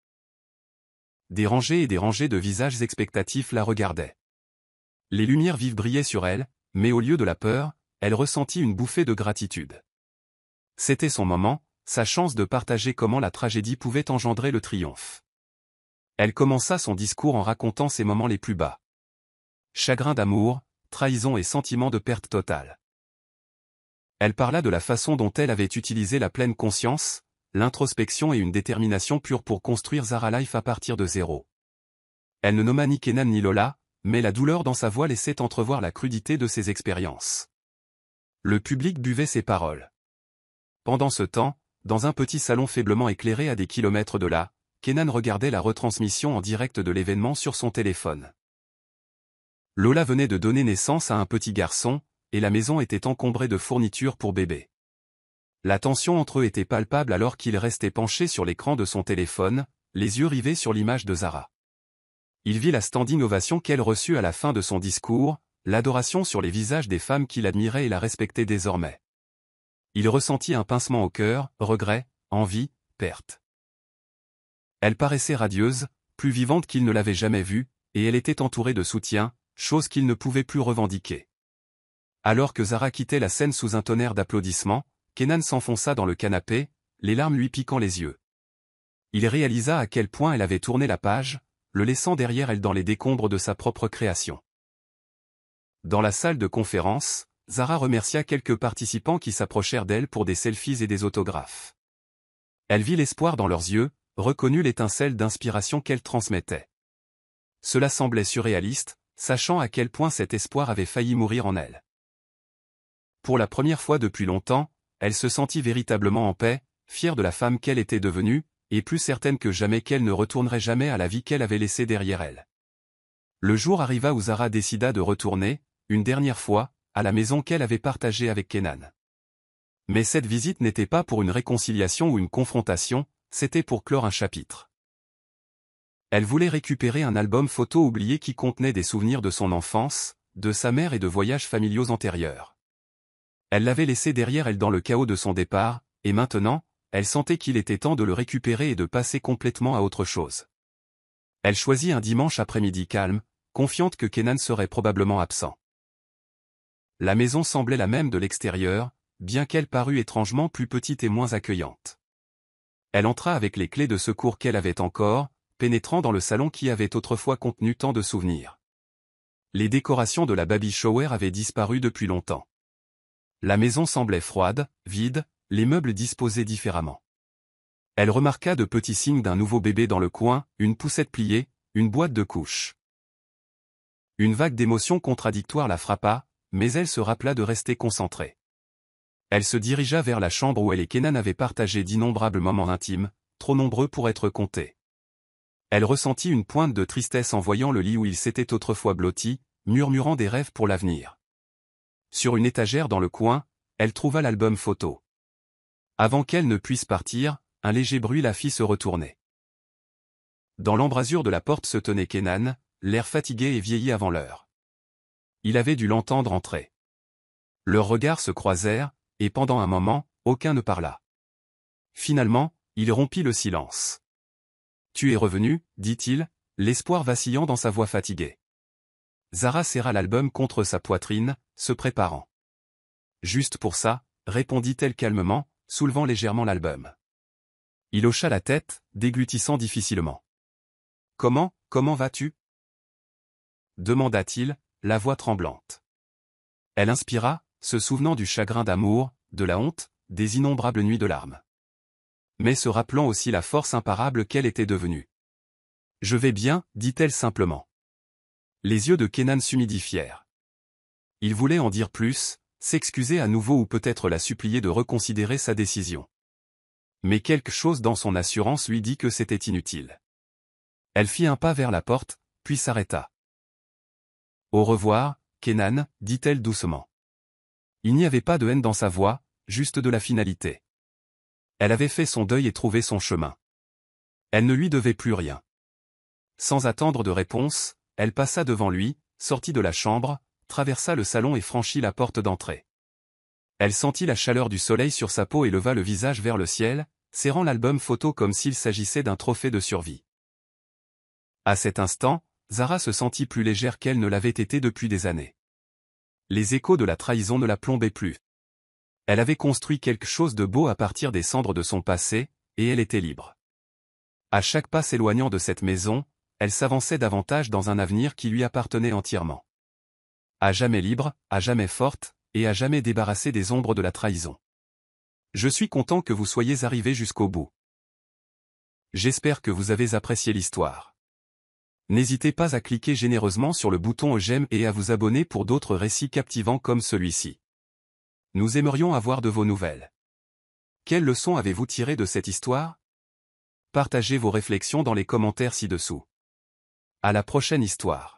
Des rangées et des rangées de visages expectatifs la regardaient. Les lumières vives brillaient sur elle, mais au lieu de la peur, elle ressentit une bouffée de gratitude. C'était son moment, sa chance de partager comment la tragédie pouvait engendrer le triomphe. Elle commença son discours en racontant ses moments les plus bas. Chagrin d'amour, trahison et sentiment de perte totale. Elle parla de la façon dont elle avait utilisé la pleine conscience, l'introspection et une détermination pure pour construire Zara Life à partir de zéro. Elle ne nomma ni Kenan ni Lola, mais la douleur dans sa voix laissait entrevoir la crudité de ses expériences. Le public buvait ses paroles. Pendant ce temps, dans un petit salon faiblement éclairé à des kilomètres de là, Kenan regardait la retransmission en direct de l'événement sur son téléphone. Lola venait de donner naissance à un petit garçon, et la maison était encombrée de fournitures pour bébé. La tension entre eux était palpable alors qu'il restait penché sur l'écran de son téléphone, les yeux rivés sur l'image de Zara. Il vit la standing ovation qu'elle reçut à la fin de son discours, l'adoration sur les visages des femmes qui l'admiraient et la respectaient désormais. Il ressentit un pincement au cœur, regret, envie, perte. Elle paraissait radieuse, plus vivante qu'il ne l'avait jamais vue, et elle était entourée de soutien, chose qu'il ne pouvait plus revendiquer. Alors que Zara quittait la scène sous un tonnerre d'applaudissements, Kenan s'enfonça dans le canapé, les larmes lui piquant les yeux. il réalisa à quel point elle avait tourné la page, le laissant derrière elle dans les décombres de sa propre création. Dans la salle de conférence, Zara remercia quelques participants qui s'approchèrent d'elle pour des selfies et des autographes. Elle vit l'espoir dans leurs yeux, reconnut l'étincelle d'inspiration qu'elle transmettait. Cela semblait surréaliste, sachant à quel point cet espoir avait failli mourir en elle. Pour la première fois depuis longtemps, elle se sentit véritablement en paix, fière de la femme qu'elle était devenue, et plus certaine que jamais qu'elle ne retournerait jamais à la vie qu'elle avait laissée derrière elle. Le jour arriva où Zara décida de retourner, une dernière fois, à la maison qu'elle avait partagée avec Kenan. Mais cette visite n'était pas pour une réconciliation ou une confrontation, c'était pour clore un chapitre. Elle voulait récupérer un album photo oublié qui contenait des souvenirs de son enfance, de sa mère et de voyages familiaux antérieurs. Elle l'avait laissé derrière elle dans le chaos de son départ, et maintenant, elle sentait qu'il était temps de le récupérer et de passer complètement à autre chose. Elle choisit un dimanche après-midi calme, confiante que Kenan serait probablement absent. La maison semblait la même de l'extérieur, bien qu'elle parût étrangement plus petite et moins accueillante. Elle entra avec les clés de secours qu'elle avait encore, pénétrant dans le salon qui avait autrefois contenu tant de souvenirs. Les décorations de la baby shower avaient disparu depuis longtemps. La maison semblait froide, vide, les meubles disposés différemment. Elle remarqua de petits signes d'un nouveau bébé dans le coin, une poussette pliée, une boîte de couches. Une vague d'émotions contradictoires la frappa, mais elle se rappela de rester concentrée. Elle se dirigea vers la chambre où elle et Kenan avaient partagé d'innombrables moments intimes, trop nombreux pour être comptés. Elle ressentit une pointe de tristesse en voyant le lit où il s'était autrefois blotti, murmurant des rêves pour l'avenir. Sur une étagère dans le coin, elle trouva l'album photo. Avant qu'elle ne puisse partir, un léger bruit la fit se retourner. Dans l'embrasure de la porte se tenait Kenan, l'air fatigué et vieilli avant l'heure. Il avait dû l'entendre entrer. Leurs regards se croisèrent, et pendant un moment, aucun ne parla. Finalement, il rompit le silence. « Tu es revenu, dit-il, l'espoir vacillant dans sa voix fatiguée. Zara serra l'album contre sa poitrine, se préparant. « Juste pour ça, répondit-elle calmement, soulevant légèrement l'album. Il hocha la tête, déglutissant difficilement. « Comment vas-tu » demanda-t-il, la voix tremblante. Elle inspira, se souvenant du chagrin d'amour, de la honte, des innombrables nuits de larmes. Mais se rappelant aussi la force imparable qu'elle était devenue. « Je vais bien, dit-elle simplement. Les yeux de Kenan s'humidifièrent. Il voulait en dire plus, s'excuser à nouveau ou peut-être la supplier de reconsidérer sa décision. Mais quelque chose dans son assurance lui dit que c'était inutile. Elle fit un pas vers la porte, puis s'arrêta. « Au revoir, Kenan, dit-elle doucement. Il n'y avait pas de haine dans sa voix, juste de la finalité. Elle avait fait son deuil et trouvé son chemin. Elle ne lui devait plus rien. Sans attendre de réponse, elle passa devant lui, sortit de la chambre, traversa le salon et franchit la porte d'entrée. Elle sentit la chaleur du soleil sur sa peau et leva le visage vers le ciel, serrant l'album photo comme s'il s'agissait d'un trophée de survie. À cet instant, Zara se sentit plus légère qu'elle ne l'avait été depuis des années. Les échos de la trahison ne la plombaient plus. Elle avait construit quelque chose de beau à partir des cendres de son passé, et elle était libre. À chaque pas s'éloignant de cette maison, elle s'avançait davantage dans un avenir qui lui appartenait entièrement. À jamais libre, à jamais forte, et à jamais débarrassée des ombres de la trahison. Je suis content que vous soyez arrivés jusqu'au bout. J'espère que vous avez apprécié l'histoire. N'hésitez pas à cliquer généreusement sur le bouton j'aime et à vous abonner pour d'autres récits captivants comme celui-ci. Nous aimerions avoir de vos nouvelles. Quelles leçons avez-vous tirées de cette histoire? Partagez vos réflexions dans les commentaires ci-dessous. À la prochaine histoire.